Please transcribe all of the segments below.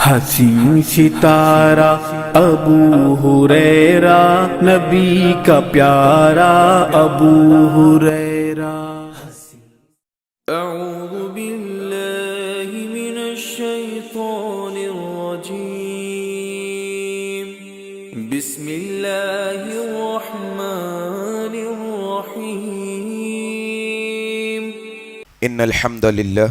حسین ستارہ ابو ہریرہ، نبی کا پیارا ابو ہریرہ۔ اعوذ باللہ من الشیطان الرجیم، بسم اللہ الرحمن الرحیم۔ ان الحمد لله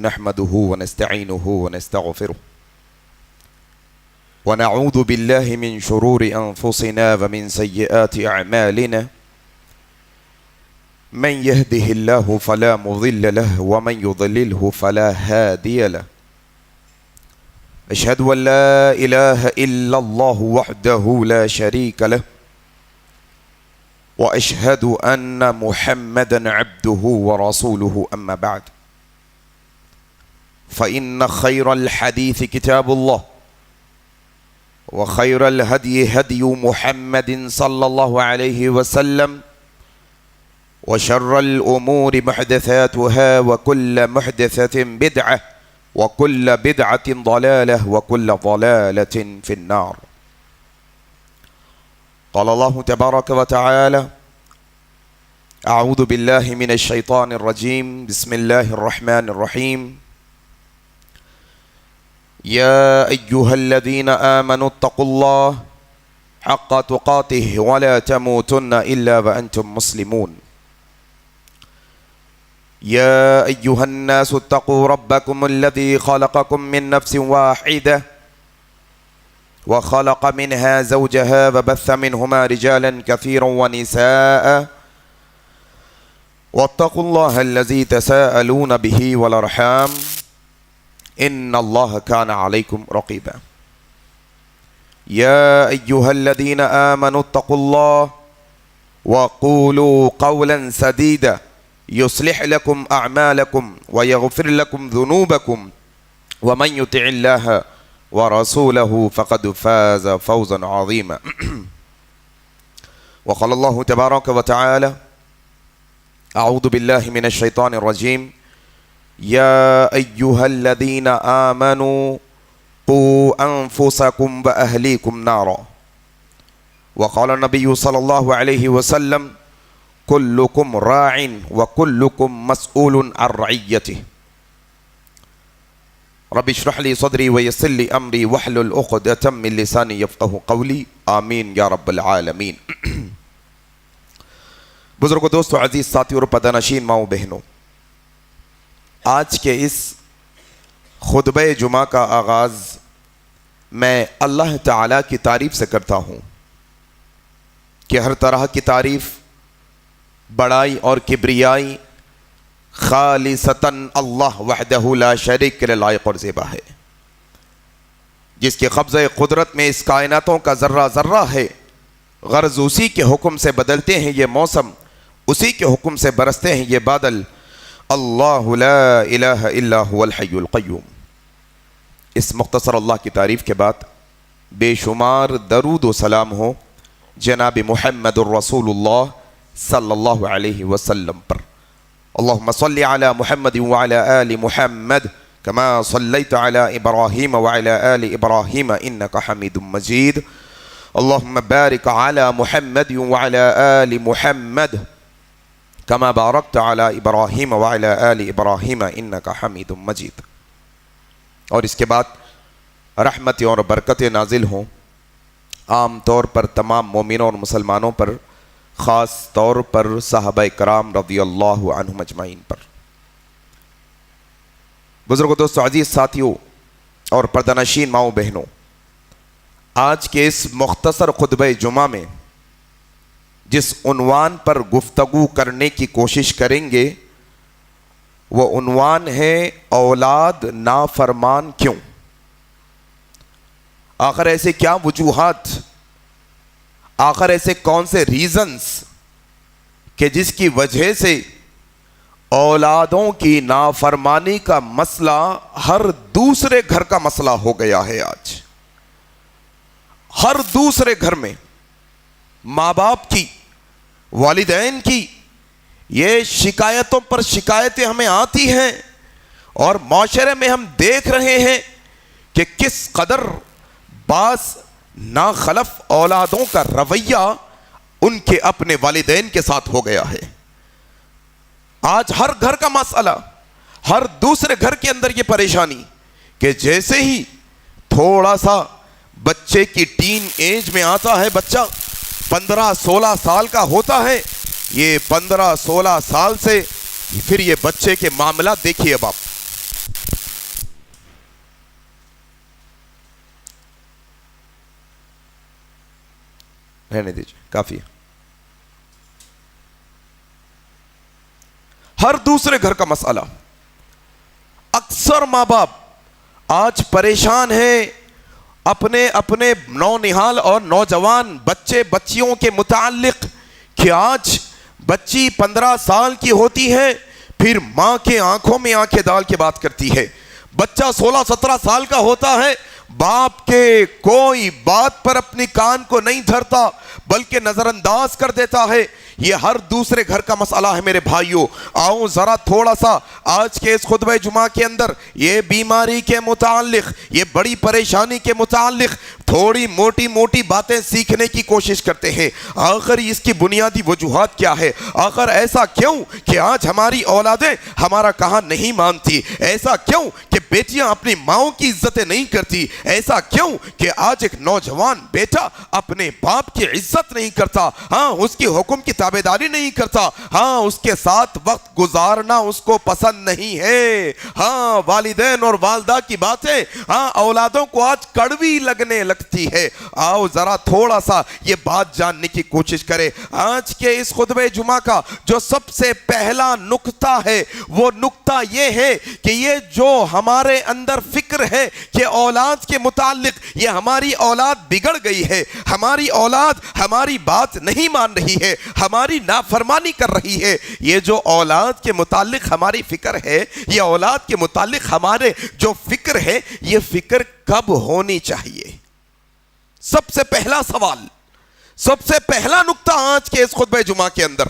نحمده ونستعينه ونستغفره ونعوذ بالله من شرور أنفسنا ومن سيئات أعمالنا، من يهده الله فلا مضل له ومن يضلله فلا هادي له، أشهد أن لا إله إلا الله وحده لا شريك له، وأشهد أن محمدا عبده ورسوله، أما بعد، فإن خير الحديث كتاب الله، وخير الهدي هدي محمد صلى الله عليه وسلم، وشر الأمور محدثاتها وكل محدثة بدعة وكل بدعة ضلالة وكل ضلالة في النار۔ قال الله تبارك وتعالى: أعوذ بالله من الشيطان الرجيم، بسم الله الرحمن الرحيم، يا أيها الذين آمنوا اتقوا الله حق تقاته ولا تموتن إلا وأنتم مسلمون، يا أيها الناس اتقوا ربكم الذي خلقكم من نفس واحدة وخلق منها زوجها وبث منهما رجالا كثيرا ونساء، واتقوا الله الذي تساءلون به والأرحام إن الله كان عليكم رقيبا، يا أيها الذين آمنوا اتقوا الله وقولوا قولا سديدا يصلح لكم أعمالكم ويغفر لكم ذنوبكم، ومن يطع الله ورسوله فقد فاز فوزا عظيما۔ وقال الله تبارك وتعالى: أعوذ بالله من الشيطان الرجيم، يا أيها الذين آمنوا قوا أنفسكم وأهليكم نارا، وقال النبي صلى الله عليه وسلم: كلكم راع وكلكم مسؤول عن رعيته۔ رب اشرح لي صدري ويسر لي أمري واحلل عقدة من لساني يفقهوا قولي، آمین یا رب العالمین۔ بزرگوں، دوستو، عزیز ساتھیوں اور پردہ ماؤں بہنوں، آج کے اس خطبہ جمعہ کا آغاز میں اللہ تعالیٰ کی تعریف سے کرتا ہوں کہ ہر طرح کی تعریف، بڑائی اور کبریائی خالصتاً اللہ وحدہ لا شریک کے لائق اور زیبا ہے، جس کے قبضہ قدرت میں اس کائناتوں کا ذرہ ذرہ ہے۔ غرض اسی کے حکم سے بدلتے ہیں یہ موسم، اسی کے حکم سے برستے ہیں یہ بادل۔ اللہ لا الہ الا هو الحی القیوم۔ اس مختصر اللہ کی تعریف کے بعد بے شمار درود و سلام ہو جناب محمد الرسول اللہ صلی اللہ علیہ وسلم پر۔ اللہم صلی علی محمد وعلی آل محمد کما صلیت علی ابراہیم وعلی آل ابراہیم انکا حمید مجید۔ اللہم بارک علی محمد وعلی آل محمد کما بارکت علی ابراہیم وعلی آل ابراہیم انکا حمید مجید۔ اور اس کے بعد رحمتیں اور برکتیں نازل ہوں عام طور پر تمام مومنوں اور مسلمانوں پر، خاص طور پر صحابہ کرام رضی اللہ عنہم اجمعین پر۔ بزرگوں، دوستو، عزیز ساتھیوں اور پردہ نشین ماؤں بہنوں، آج کے اس مختصر خطبہ جمعہ میں جس عنوان پر گفتگو کرنے کی کوشش کریں گے وہ عنوان ہے اولاد نافرمان کیوں؟ آخر ایسے کیا وجوہات، آخر ایسے کون سے ریزنز کہ جس کی وجہ سے اولادوں کی نافرمانی کا مسئلہ ہر دوسرے گھر کا مسئلہ ہو گیا ہے۔ آج ہر دوسرے گھر میں ماں باپ کی، والدین کی یہ شکایتوں پر شکایتیں ہمیں آتی ہیں، اور معاشرے میں ہم دیکھ رہے ہیں کہ کس قدر بعض ناخلف اولادوں کا رویہ ان کے اپنے والدین کے ساتھ ہو گیا ہے. آج ہر گھر کا مسئلہ, ہر دوسرے گھر کے اندر یہ پریشانی کہ جیسے ہی تھوڑا سا بچے کی ٹین ایج میں آتا ہے, بچہ 15-16 سال کا ہوتا ہے, یہ 15-16 سال سے پھر یہ بچے کے معاملات دیکھیے. اب آپ رہنے دیجیے, کافی ہے. ہر دوسرے گھر کا مسئلہ. اکثر ماں باپ آج پریشان ہیں اپنے اپنے نونہال اور نوجوان بچے بچیوں کے متعلق کہ آج بچی 15 سال کی ہوتی ہے, پھر ماں کے آنکھوں میں آنکھیں ڈال کے بات کرتی ہے. بچہ 16-17 سال کا ہوتا ہے, باپ کے کوئی بات پر اپنی کان کو نہیں دھرتا بلکہ نظر انداز کر دیتا ہے. یہ ہر دوسرے گھر کا مسئلہ ہے میرے بھائیوں. آؤ ذرا تھوڑا سا آج کے اس خطبہ جمعہ کے اندر یہ بیماری کے متعلق, یہ بڑی پریشانی کے متعلق تھوڑی موٹی موٹی باتیں سیکھنے کی کوشش کرتے ہیں. آخر اس کی بنیادی وجوہات کیا ہے؟ آخر ایسا کیوں کہ آج ہماری اولادیں ہمارا کہا نہیں مانتی؟ ایسا کیوں کہ بیٹیاں اپنی ماؤں کی عزتیں نہیں کرتی؟ ایسا کیوں کہ آج ایک نوجوان بیٹا اپنے باپ کی عزت نہیں کرتا, ہاں اس کی حکم کی تابعداری نہیں کرتا, ہاں اس کے ساتھ وقت گزارنا اس کو پسند نہیں ہے. ہاں والدین اور والدہ کی باتیں ہاں اولادوں کو آج کڑوی لگنے لگتی ہے. آؤ ذرا تھوڑا سا یہ بات جاننے کی کوشش کرے. آج کے اس خطبہ جمعہ کا جو سب سے پہلا نقطہ ہے وہ نقطہ یہ ہے کہ یہ جو ہمارے اندر فکر ہے کہ اولاد کے متعلق یہ ہماری اولاد بگڑ گئی ہے, ہماری اولاد ہماری بات نہیں مان رہی ہے, ہماری نافرمانی کر رہی ہے. یہ جو اولاد کے متعلق ہماری فکر ہے, یہ اولاد کے متعلق ہمارے جو فکر ہے, یہ فکر کب ہونی چاہیے؟ سب سے پہلا سوال, سب سے پہلا نقطہ آج کے اس خطبہ جمعہ کے اندر.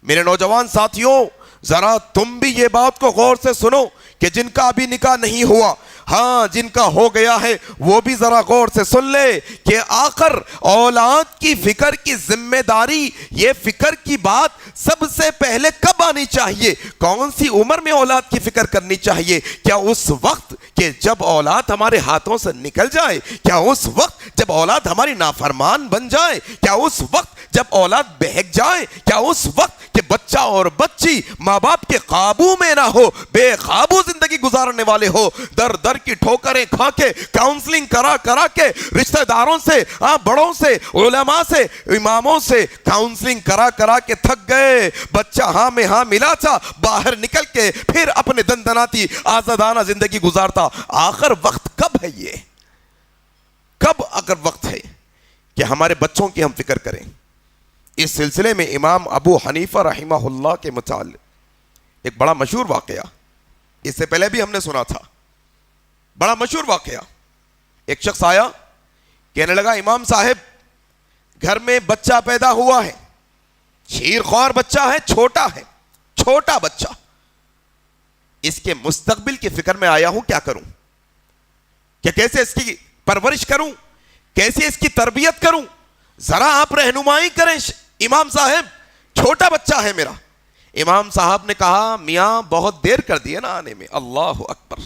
میرے نوجوان ساتھیوں, ذرا تم بھی یہ بات کو غور سے سنو کہ جن کا ابھی نکاح نہیں ہوا, ہاں جن کا ہو گیا ہے وہ بھی ذرا غور سے سن لے کہ آخر اولاد کی فکر کی ذمہ داری, یہ فکر کی بات سب سے پہلے کب آنی چاہیے؟ کون سی عمر میں اولاد کی فکر کرنی چاہیے؟ کیا اس وقت کہ جب اولاد ہمارے ہاتھوں سے نکل جائے؟ کیا اس وقت جب اولاد ہماری نافرمان بن جائے؟ کیا اس وقت جب اولاد بہک جائے؟ کیا اس وقت کہ بچہ اور بچی ماں باپ کے قابو میں نہ ہو, بے قابو زندگی گزارنے والے ہو, در در کی ٹھوکریں کھا کے کاؤنسلنگ کرا کے رشتہ داروں سے, بڑوں سے, علماء سے, اماموں سے کاؤنسلنگ کرا کے تھک گئے, بچہ ہاں میں ہاں ملا تھا, باہر نکل کے پھر اپنے دندناتی آزادانہ زندگی گزارتا. آخر وقت کب ہے یہ؟ کب اگر وقت ہے کہ ہمارے بچوں کی ہم فکر کریں؟ اس سلسلے میں امام ابو حنیفہ رحمہ اللہ کے متعلق ایک بڑا مشہور واقعہ, اس سے پہلے بھی ہم نے سنا تھا, بڑا مشہور واقعہ. ایک شخص آیا, کہنے لگا امام صاحب گھر میں بچہ پیدا ہوا ہے, شیر خوار بچہ ہے, چھوٹا بچہ, اس کے مستقبل کی فکر میں آیا ہوں, کیا کروں, کہ کیسے اس کی پرورش کروں, کیسے اس کی تربیت کروں, ذرا آپ رہنمائی کریں امام صاحب, چھوٹا بچہ ہے میرا. امام صاحب نے کہا میاں بہت دیر کر دیے نا آنے میں. اللہ اکبر,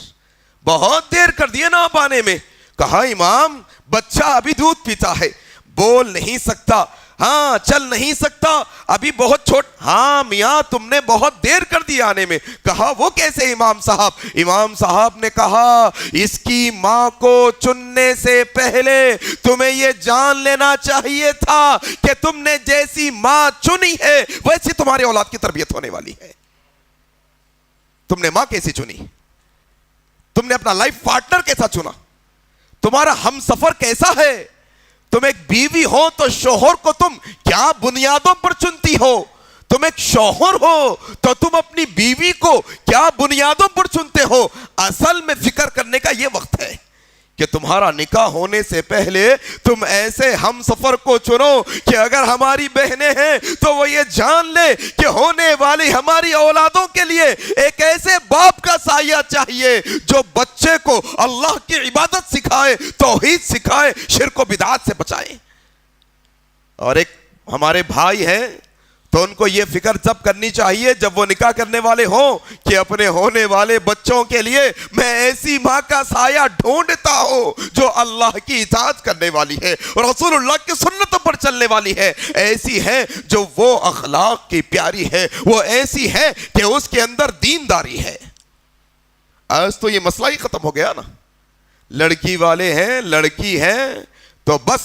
بہت دیر کر دیے نا آپ آنے میں. کہا امام بچہ ابھی دودھ پیتا ہے, بول نہیں سکتا, ہاں چل نہیں سکتا, ابھی بہت ہاں میاں تم نے بہت دیر کر دی آنے میں. کہا وہ کیسے امام صاحب؟ امام صاحب نے کہا اس کی ماں کو چننے سے پہلے تمہیں یہ جان لینا چاہیے تھا کہ تم نے جیسی ماں چنی ہے ویسی تمہاری اولاد کی تربیت ہونے والی ہے. تم نے ماں کیسی چنی, تم نے اپنا لائف پارٹنر کیسا چنا, تمہارا ہم سفر کیسا ہے, تم ایک بیوی ہو تو شوہر کو تم کیا بنیادوں پر چنتی ہو, تم ایک شوہر ہو تو تم اپنی بیوی کو کیا بنیادوں پر چنتے ہو. اصل میں فکر کرنے کا یہ وقت ہے کہ تمہارا نکاح ہونے سے پہلے تم ایسے ہم سفر کو چنو کہ اگر ہماری بہنیں ہیں تو وہ یہ جان لے کہ ہونے والی ہماری اولادوں کے لیے ایک ایسے باپ کا سایہ چاہیے جو بچے کو اللہ کی عبادت سکھائے، توحید سکھائے، شرک و بدعات سے بچائے۔ اور ایک ہمارے بھائی ہیں تو ان کو یہ فکر جب کرنی چاہیے جب وہ نکاح کرنے والے ہوں کہ اپنے ہونے والے بچوں کے لیے میں ایسی ماں کا سایہ ڈھونڈتا ہوں جو اللہ کی اطاعت کرنے والی ہے، رسول اللہ کی سنتوں پر چلنے والی ہے، ایسی ہے جو وہ اخلاق کی پیاری ہے، وہ ایسی ہے کہ اس کے اندر دینداری ہے۔ آج تو یہ مسئلہ ہی ختم ہو گیا نا، لڑکی والے ہیں، لڑکی ہیں تو بس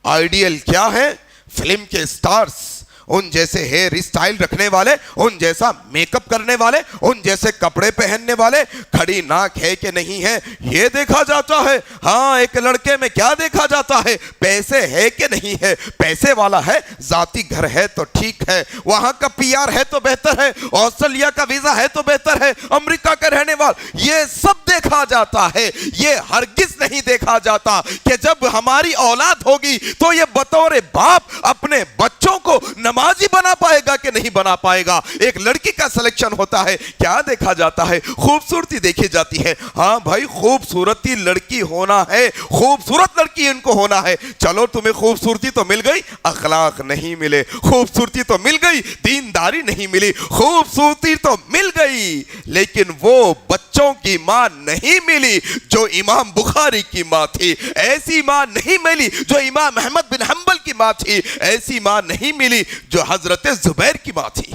آئیڈیل کیا ہے؟ فلم کے سٹارز، ان جیسے ہیئر اسٹائل رکھنے والے، ان جیسا میک اپ کرنے والے، ان جیسے کپڑے پہننے والے، کھڑی ناک ہے کہ نہیں ہے یہ دیکھا جاتا ہے۔ ہاں، ایک لڑکے میں کیا دیکھا جاتا ہے؟ پیسے ہے کہ نہیں ہے، پیسے والا ہے، ذاتی گھر ہے تو ٹھیک ہے، وہاں کا پی آر ہے تو بہتر ہے، آسٹریلیا کا ویزا ہے تو بہتر ہے، امریکہ کا رہنے والا، یہ سب دیکھا جاتا ہے۔ یہ ہرگز نہیں دیکھا جاتا کہ جب ہماری اولاد ہوگی تو یہ بطور باپ اپنے بچوں کو نمازی بنا پائے گا کہ نہیں بنا پائے گا۔ ایک لڑکی کا سلیکشن ہوتا ہے، کیا دیکھا جاتا ہے؟ خوبصورتی دیکھی جاتی ہے۔ ہاں بھائی، خوبصورتی لڑکی ہونا ہے، خوبصورت لڑکی ان کو ہونا ہے۔ چلو تمہیں خوبصورتی تو مل گئی، اخلاق نہیں ملے، خوبصورتی تو مل گئی، دینداری نہیں ملی، خوبصورتی تو مل گئی لیکن وہ بچوں کی ماں نہیں ملی جو امام بخاری کی ماں تھی، ایسی ماں نہیں ملی جو امام احمد بن حنبل کی ماں تھی، ایسی ماں نہیں ملی جو حضرت زبیر کی ماں تھی۔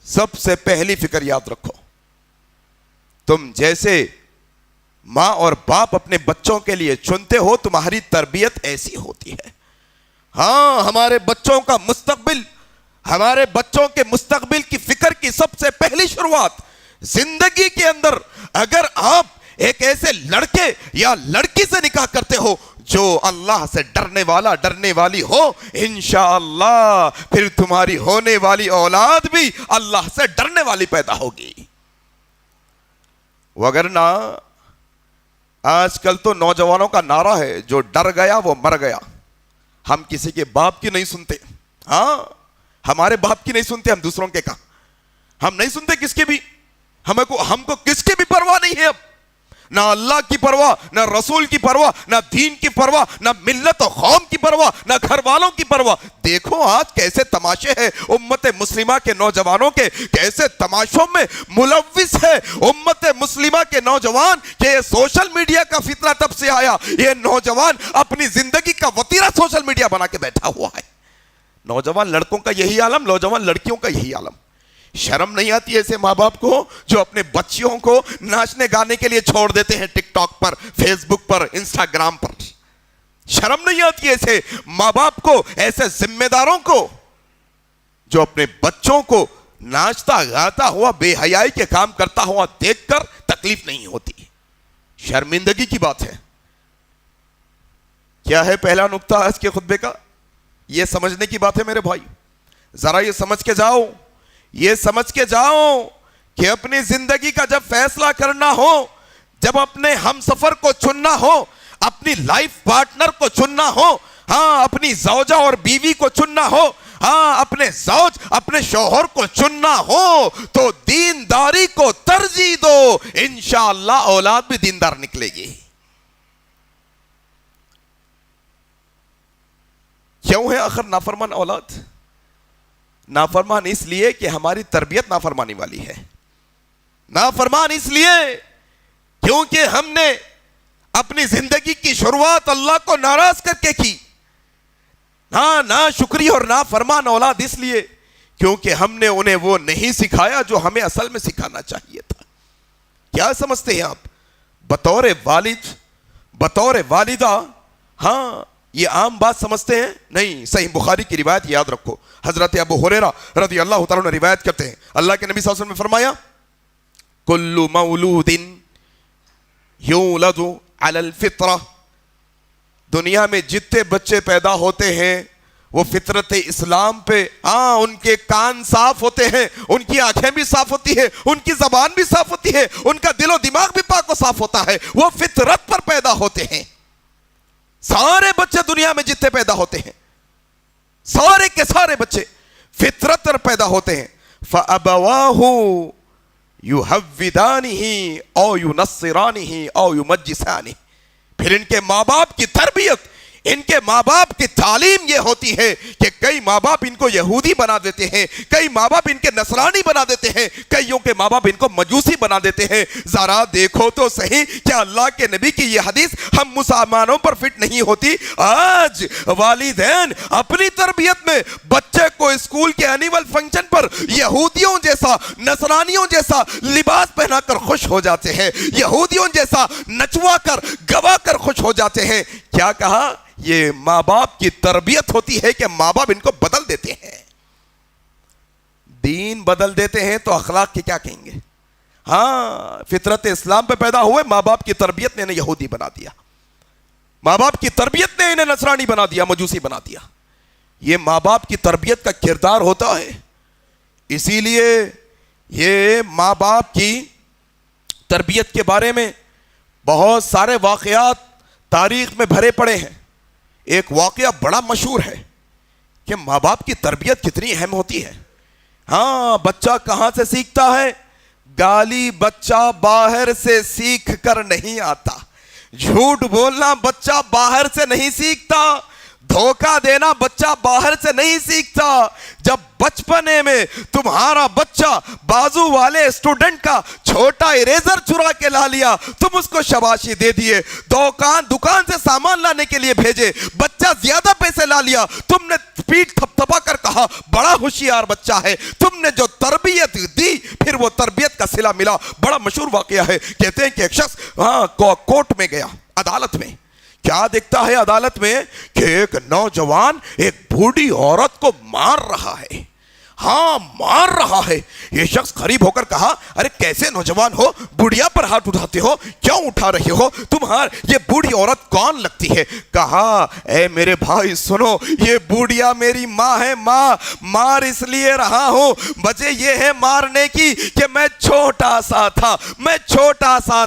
سب سے پہلی فکر یاد رکھو، تم جیسے ماں اور باپ اپنے بچوں کے لیے چنتے ہو تمہاری تربیت ایسی ہوتی ہے۔ ہاں، ہمارے بچوں کا مستقبل، ہمارے بچوں کے مستقبل کی فکر کی سب سے پہلی شروعات زندگی کے اندر اگر آپ ایک ایسے لڑکے یا لڑکی سے نکاح کرتے ہو جو اللہ سے ڈرنے والا، ڈرنے والی ہو، انشاءاللہ پھر تمہاری ہونے والی اولاد بھی اللہ سے ڈرنے والی پیدا ہوگی۔ وگرنہ آج کل تو نوجوانوں کا نعرہ ہے جو ڈر گیا وہ مر گیا۔ ہم کسی کے باپ کی نہیں سنتے، ہاں ہمارے باپ کی نہیں سنتے، ہم دوسروں کے کہاں، ہم نہیں سنتے کس کے بھی، ہم کو کس کی بھی پرواہ نہیں ہے اب، نہ اللہ کی پرواہ، نہ رسول کی پرواہ، نہ دین کی پرواہ، نہ ملت و قوم کی پرواہ، نہ گھر والوں کی پرواہ۔ دیکھو آج کیسے تماشے ہیں امت مسلمہ کے نوجوانوں کے، کیسے تماشوں میں ملوث ہے امت مسلمہ کے نوجوان کہ یہ سوشل میڈیا کا فتنہ تب سے آیا، یہ نوجوان اپنی زندگی کا وتیرہ سوشل میڈیا بنا کے بیٹھا ہوا ہے۔ نوجوان لڑکوں کا یہی عالم، نوجوان لڑکیوں کا یہی عالم۔ شرم نہیں آتی ایسے ماں باپ کو جو اپنے بچیوں کو ناچنے گانے کے لیے چھوڑ دیتے ہیں ٹک ٹاک پر، فیس بک پر، انسٹاگرام پر؟ شرم نہیں آتی ایسے ماں باپ کو، ایسے ذمہ داروں کو جو اپنے بچوں کو ناچتا گاتا ہوا، بے حیائی کے کام کرتا ہوا دیکھ کر تکلیف نہیں ہوتی؟ شرمندگی کی بات ہے۔ کیا ہے پہلا نقطہ آج کے خطبے کا؟ یہ سمجھنے کی بات ہے میرے بھائی، ذرا یہ سمجھ کے جاؤ، یہ سمجھ کے جاؤ کہ اپنی زندگی کا جب فیصلہ کرنا ہو، جب اپنے ہم سفر کو چننا ہو، اپنی لائف پارٹنر کو چننا ہو، ہاں اپنی زوجہ اور بیوی کو چننا ہو، ہاں اپنے زوج اپنے شوہر کو چننا ہو تو دینداری کو ترجیح دو، انشاءاللہ اولاد بھی دیندار نکلے گی۔ کیوں ہے آخر نافرمان اولاد؟ نافرمان اس لیے کہ ہماری تربیت نافرمانی والی ہے، نافرمان اس لیے کیونکہ ہم نے اپنی زندگی کی شروعات اللہ کو ناراض کر کے کی۔ ہاں، ناشکری اور نافرمان اولاد اس لیے کیونکہ ہم نے انہیں وہ نہیں سکھایا جو ہمیں اصل میں سکھانا چاہیے تھا۔ کیا سمجھتے ہیں آپ؟ بطور والد، بطور والدہ، ہاں یہ عام بات سمجھتے ہیں؟ نہیں، صحیح بخاری کی روایت یاد رکھو، حضرت ابو ہریرہ رضی اللہ تعالیٰ عنہ روایت کرتے ہیں، اللہ کے نبی صلی اللہ علیہ وسلم نے فرمایا کل مولود یولد علی الفطرہ، دنیا میں جتنے بچے پیدا ہوتے ہیں وہ فطرت اسلام پہ، ہاں ان کے کان صاف ہوتے ہیں، ان کی آنکھیں بھی صاف ہوتی ہے، ان کی زبان بھی صاف ہوتی ہے، ان کا دل و دماغ بھی پاک کو صاف ہوتا ہے وہ فطرت پر پیدا ہوتے ہیں. سارے بچے دنیا میں جتنے پیدا ہوتے ہیں سارے کے سارے بچے فطرت پر پیدا ہوتے ہیں. فَأَبَوَاهُ يُحَوِّدَانِهِ أَوْ يُنَصِّرَانِهِ أَوْ يُمَجِّسَانِهِ. پھر ان کے ماں باپ کی تربیت، ان کے ماں باپ کی تعلیم یہ ہوتی ہے کہ کئی ماں باپ ان کو یہودی بنا دیتے ہیں، کئی ماں باپ ان کے نصرانی بنا دیتے ہیں، کئیوں کے ماں باپ ان کو مجوسی بنا دیتے ہیں. ذرا دیکھو تو صحیح کیا اللہ کے نبی کی یہ حدیث ہم مسلمانوں پر فٹ نہیں ہوتی؟ آج والدین اپنی تربیت میں بچے کو اسکول کے اینیول فنکشن پر یہودیوں جیسا نصرانیوں جیسا لباس پہنا کر خوش ہو جاتے ہیں، یہودیوں جیسا نچوا کر گوا کر خوش ہو جاتے ہیں. کیا کہا؟ یہ ماں باپ کی تربیت ہوتی ہے کہ ماں باپ ان کو بدل دیتے ہیں. دین بدل دیتے ہیں تو اخلاق کی کیا کہیں گے؟ ہاں، فطرت اسلام پہ پیدا ہوئے ماں باپ کی تربیت نے انہیں یہودی بنا دیا، ماں باپ کی تربیت نے انہیں نصرانی بنا دیا، مجوسی بنا دیا. یہ ماں باپ کی تربیت کا کردار ہوتا ہے. اسی لیے یہ ماں باپ کی تربیت کے بارے میں بہت سارے واقعات تاریخ میں بھرے پڑے ہیں. ایک واقعہ بڑا مشہور ہے کہ ماں باپ کی تربیت کتنی اہم ہوتی ہے. ہاں، بچہ کہاں سے سیکھتا ہے؟ گالی بچہ باہر سے سیکھ کر نہیں آتا، جھوٹ بولنا بچہ باہر سے نہیں سیکھتا، دھوکہ دینا بچہ باہر سے نہیں سیکھتا. جب بچپنے میں تمہارا بچہ بازو والے اسٹوڈنٹ کا چھوٹا اریزر چرا کے لا لیا، تم اس کو شاباشی دے دیے، دکان سے سامان لانے کے لیے بھیجے، بچہ زیادہ پیسے لا لیا، تم نے پیٹھ تھپتھپا کر کہا بڑا ہوشیار بچہ ہے. تم نے جو تربیت دی پھر وہ تربیت کا صلہ ملا. بڑا مشہور واقعہ ہے. کہتے ہیں کہ ایک شخص کورٹ میں گیا، عدالت میں. کیا دیکھتا ہے عدالت میں کہ ایک نوجوان ایک بوڑھی عورت کو مار رہا ہے. ہاں، مار رہا ہے. یہ شخص قریب ہو کر کہا ارے کیسے نوجوان ہو، بڑھیا پر ہاتھ اٹھاتے ہو، کیوں اٹھا رہے ہو؟ تمہار یہ بوڑھی عورت کون لگتی ہے؟ کہا اے میرے بھائی سنو، یہ بوڑھیا میری ماں ہے. مار اس لیے رہا ہوں، وجہ یہ ہے مارنے کی کہ میں چھوٹا سا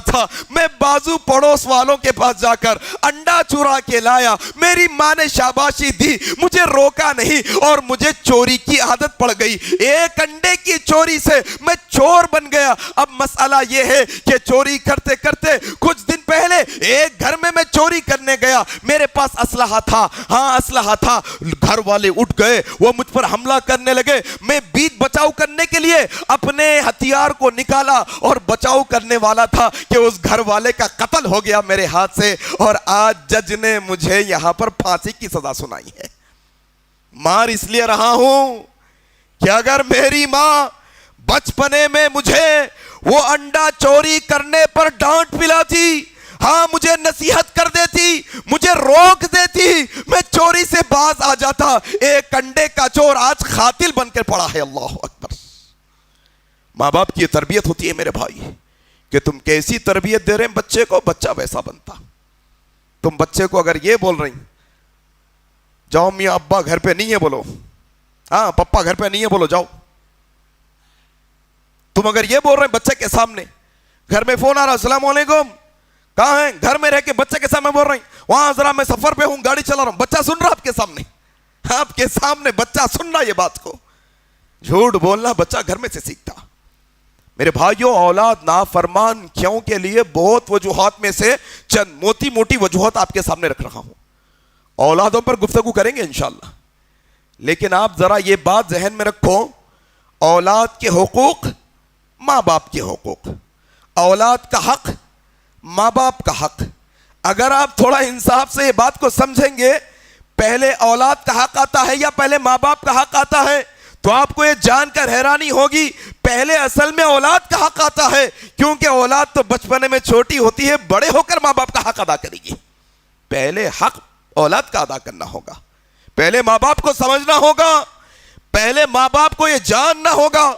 تھا، میں بازو پڑوس والوں کے پاس جا کر انڈا چرا کے لایا، میری ماں نے شاباشی دی، مجھے روکا نہیں اور مجھے چوری کی عادت پڑ گئی. ایک انڈے کی چوری سے میں چور بن گیا. اب مسئلہ یہ ہے کہ چوری کرتے کرتے کچھ دن پہلے ایک گھر میں چوری کرنے گیا، میرے پاس اسلحہ تھا. ہاں، اسلحہ تھا. گھر والے اٹھ گئے، وہ مجھ پر حملہ کرنے لگے. میں بیچ بچاؤ کرنے کے لیے اپنے ہتھیار کو نکالا اور بچاؤ کرنے والا تھا کہ اس گھر والے کا قتل ہو گیا میرے ہاتھ سے، اور آج جج نے مجھے یہاں پر پھانسی کی سزا سنائی ہے. مار اس لیے رہا ہوں کہ اگر میری ماں بچپنے میں مجھے وہ انڈا چوری کرنے پر ڈانٹ پلاتی، ہاں مجھے نصیحت کر دیتی، مجھے روک دیتی، میں چوری سے باز آ جاتا. ایک انڈے کا چور آج قاتل بن کر پڑا ہے. اللہ اکبر. ماں باپ کی تربیت ہوتی ہے میرے بھائی کہ تم کیسی تربیت دے رہے ہیں بچے کو، بچہ ویسا بنتا. تم بچے کو اگر یہ بول رہی جاؤ میاں ابا گھر پہ نہیں ہے بولو، ہاں پپا گھر پہ نہیں ہے بولو جاؤ. تم اگر یہ بول رہے ہیں بچے کے سامنے، گھر میں فون آ رہا السلام علیکم کہاں ہیں، گھر میں رہ کے بچے کے سامنے بول رہے ہیں وہاں ذرا میں سفر پہ ہوں گاڑی چلا رہا ہوں، بچہ سن رہا آپ کے سامنے بچہ سن رہا یہ بات کو. جھوٹ بولنا بچہ گھر میں سے سیکھتا. میرے بھائیوں، اولاد نافرمان کیوں کے لیے بہت وجوہات میں سے چند موٹی وجوہات آپ کے سامنے رکھ رہا ہوں. اولادوں پر گفتگو کریں گے انشاءاللہ، لیکن آپ ذرا یہ بات ذہن میں رکھو، اولاد کے حقوق، ماں باپ کے حقوق. اولاد کا حق، ماں باپ کا حق. اگر آپ تھوڑا انصاف سے یہ بات کو سمجھیں گے پہلے اولاد کا حق آتا ہے یا پہلے ماں باپ کا حق آتا ہے، تو آپ کو یہ جان کر حیرانی ہوگی پہلے اصل میں اولاد کا حق آتا ہے، کیونکہ اولاد تو بچپنے میں چھوٹی ہوتی ہے، بڑے ہو کر ماں باپ کا حق ادا کرے گی. پہلے حق اولاد کا ادا کرنا ہوگا، پہلے ماں باپ کو سمجھنا ہوگا، پہلے ماں باپ کو یہ جاننا ہوگا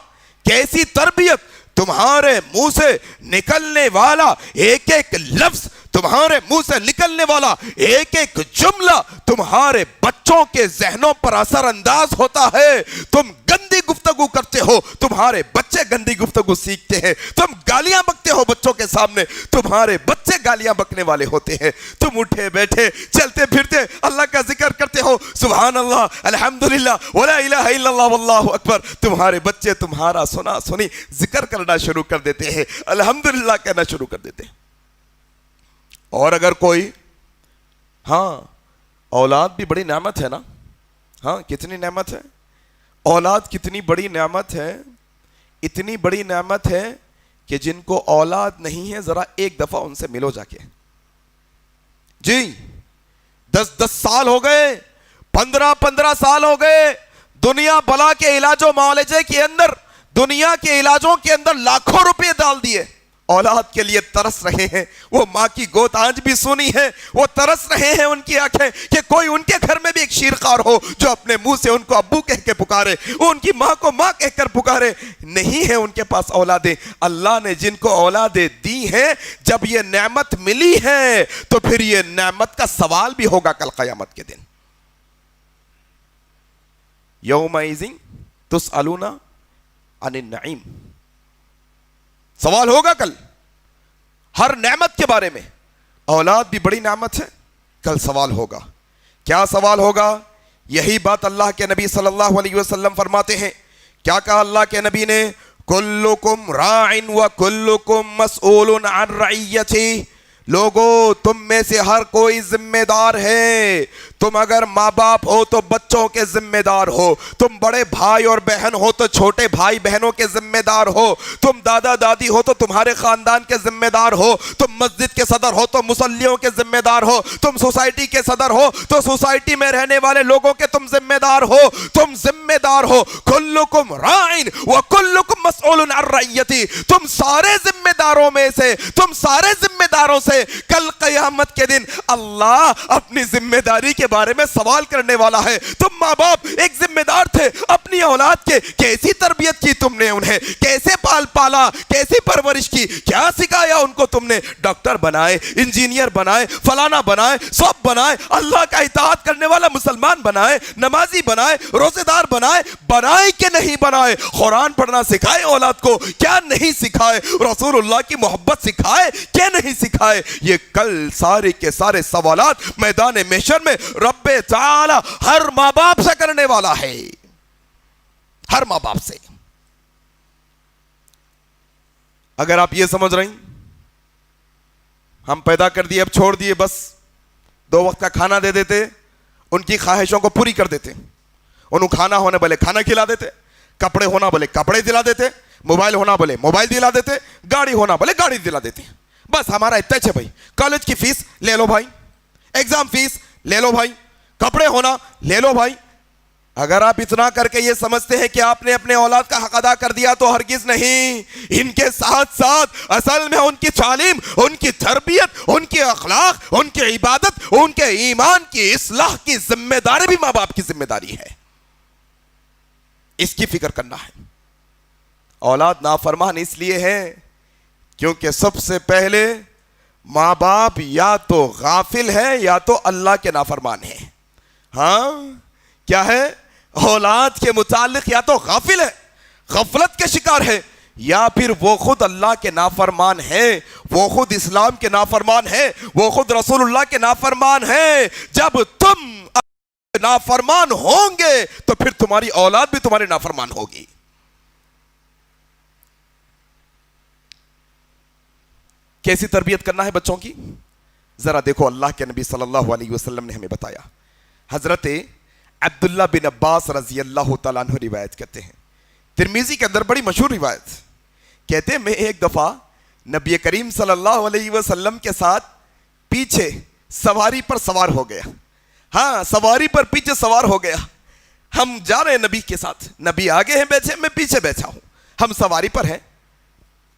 کیسی تربیت تمہارے منہ سے نکلنے والا ایک ایک لفظ تمہارے منہ سے نکلنے والا ایک ایک جملہ تمہارے بچوں کے ذہنوں پر اثر انداز ہوتا ہے. تم گندی گفتگو کرتے ہو, تمہارے بچے گندی گفتگو سیکھتے ہیں. تم گالیاں بکتے ہو بچوں کے سامنے, تمہارے بچے گالیاں بکنے والے ہوتے ہیں. تم اٹھے بیٹھے چلتے پھرتے اللہ کا ذکر کرتے ہو, سبحان اللہ, الحمدللہ, ولا الہ الا اللہ, واللہ اکبر. تمہارے بچے تمہارا سنا سنی ذکر کرنا شروع کر دیتے ہیں, الحمدللہ کہنا شروع کر دیتے ہیں. اور اگر کوئی, ہاں اولاد بھی بڑی نعمت ہے نا, ہاں کتنی نعمت ہے, اولاد کتنی بڑی نعمت ہے. اتنی بڑی نعمت ہے کہ جن کو اولاد نہیں ہے ذرا ایک دفعہ ان سے ملو جا کے. جی 10 سال ہو گئے, 15 سال ہو گئے, دنیا بلا کے علاج و معالجے کے اندر, دنیا کے علاجوں کے اندر لاکھوں روپے ڈال دیے, اولاد کے لیے ترس رہے ہیں. وہ ماں کی گود آج بھی سونی ہے, وہ ترس رہے ہیں ان کی آنکھیں کہ کوئی ان کے گھر میں بھی ایک شیرخوار ہو جو اپنے منہ سے ان کو ابو کہہ کے پکارے, وہ ان کی ماں کو ماں کہہ کر پکارے. نہیں ہے ان کے پاس اولادیں. اللہ نے جن کو اولادیں دی ہیں, جب یہ نعمت ملی ہے تو پھر یہ نعمت کا سوال بھی ہوگا کل قیامت کے دن. یومئذ تسألون عن النعیم, سوال ہوگا کل ہر نعمت کے بارے میں. اولاد بھی بڑی نعمت ہے, کل سوال ہوگا. کیا سوال ہوگا؟ یہی بات اللہ کے نبی صلی اللہ علیہ وسلم فرماتے ہیں. کیا کہا اللہ کے نبی نے؟ کلکم راع وکلکم مسئول عن رعیتہ. لوگو تم میں سے ہر کوئی ذمہ دار ہے. تم اگر ماں باپ ہو تو بچوں کے ذمہ دار ہو, تم بڑے بھائی اور بہن ہو تو چھوٹے بھائی بہنوں کے ذمہ دار ہو, تم دادا دادی ہو تو تمہارے خاندان کے ذمہ دار ہو, تم مسجد کے صدر ہو تو مصلیوں کے ذمہ دار ہو, تم سوسائٹی کے صدر ہو تو سوسائٹی میں رہنے والے لوگوں کے تم ذمہ دار ہو. تم ذمہ دار ہو. کلکم راع وکلکم مسئول عن رعیتہ. تم سارے ذمہ داروں میں سے, تم سارے ذمہ داروں سے کل قیامت کے دن اللہ اپنی ذمہ داری کے بارے میں سوال کرنے والا ہے. تم ماں باپ ایک ذمہ دار تھے اپنی اولاد کے, کیسی تربیت کی تم نے انہیں, کیسے پالا, کیسی پرورش کی, کیا سکھایا ان کو تم نے؟ ڈاکٹر بنائے, انجینئر بنائے, فلانا بنائے, سب بنائے, اللہ کا اطاعت کرنے والا مسلمان بنائے, نمازی بنائے, روزے دار بنائے کہ نہیں بنائے؟ قرآن پڑھنا سکھائے اولاد کو, کیا نہیں سکھائے؟ رسول اللہ کی محبت سکھائے, کیا نہیں سکھائے؟ یہ کل سارے کے سارے سوالات میدان محشر میں رب تعالی ہر ماں باپ سے کرنے والا ہے, ہر ماں باپ سے. اگر آپ یہ سمجھ رہے ہیں ہم پیدا کر دیے اب چھوڑ دیے, بس 2 وقت کا کھانا دے دیتے, ان کی خواہشوں کو پوری کر دیتے, انہوں کھانا ہونے بولے کھانا کھلا دیتے, کپڑے ہونا بولے کپڑے دلا دیتے, موبائل ہونا بولے موبائل دلا دیتے, گاڑی ہونا بولے گاڑی دلا دیتے. بس ہمارا اتنا ہے بھائی, کالج کی فیس لے لو بھائی, ایگزام فیس لے لو بھائی, کپڑے ہونا لے لو بھائی. اگر آپ اتنا کر کے یہ سمجھتے ہیں کہ آپ نے اپنے اولاد کا حق ادا کر دیا تو ہرگز نہیں. ان کے ساتھ ساتھ اصل میں ان کی تعلیم, ان کی تربیت, ان کے اخلاق, ان کی عبادت, ان کے ایمان کی اصلاح کی ذمہ داری بھی ماں باپ کی ذمہ داری ہے. اس کی فکر کرنا ہے. اولاد نافرمان اس لیے ہے کیونکہ سب سے پہلے ماں باپ یا تو غافل ہے یا تو اللہ کے نافرمان ہیں. ہاں کیا ہے؟ اولاد کے متعلق یا تو غافل ہے, غفلت کے شکار ہے, یا پھر وہ خود اللہ کے نافرمان ہے, وہ خود اسلام کے نافرمان ہے, وہ خود رسول اللہ کے نافرمان ہے. جب تم نافرمان ہوں گے تو پھر تمہاری اولاد بھی تمہارے نافرمان ہوگی. کیسی تربیت کرنا ہے بچوں کی؟ ذرا دیکھو, اللہ کے نبی صلی اللہ علیہ وسلم نے ہمیں بتایا. حضرت عبداللہ بن عباس رضی اللہ تعالیٰ عنہ روایت کرتے ہیں, ترمذی کے اندر بڑی مشہور روایت, کہتے ہیں میں ایک دفعہ نبی کریم صلی اللہ علیہ وسلم کے ساتھ پیچھے سواری پر سوار ہو گیا. ہاں سواری پر پیچھے سوار ہو گیا. ہم جا رہے ہیں نبی کے ساتھ, نبی آگے ہیں بیٹھے, میں پیچھے بیٹھا ہوں, ہم سواری پر ہیں.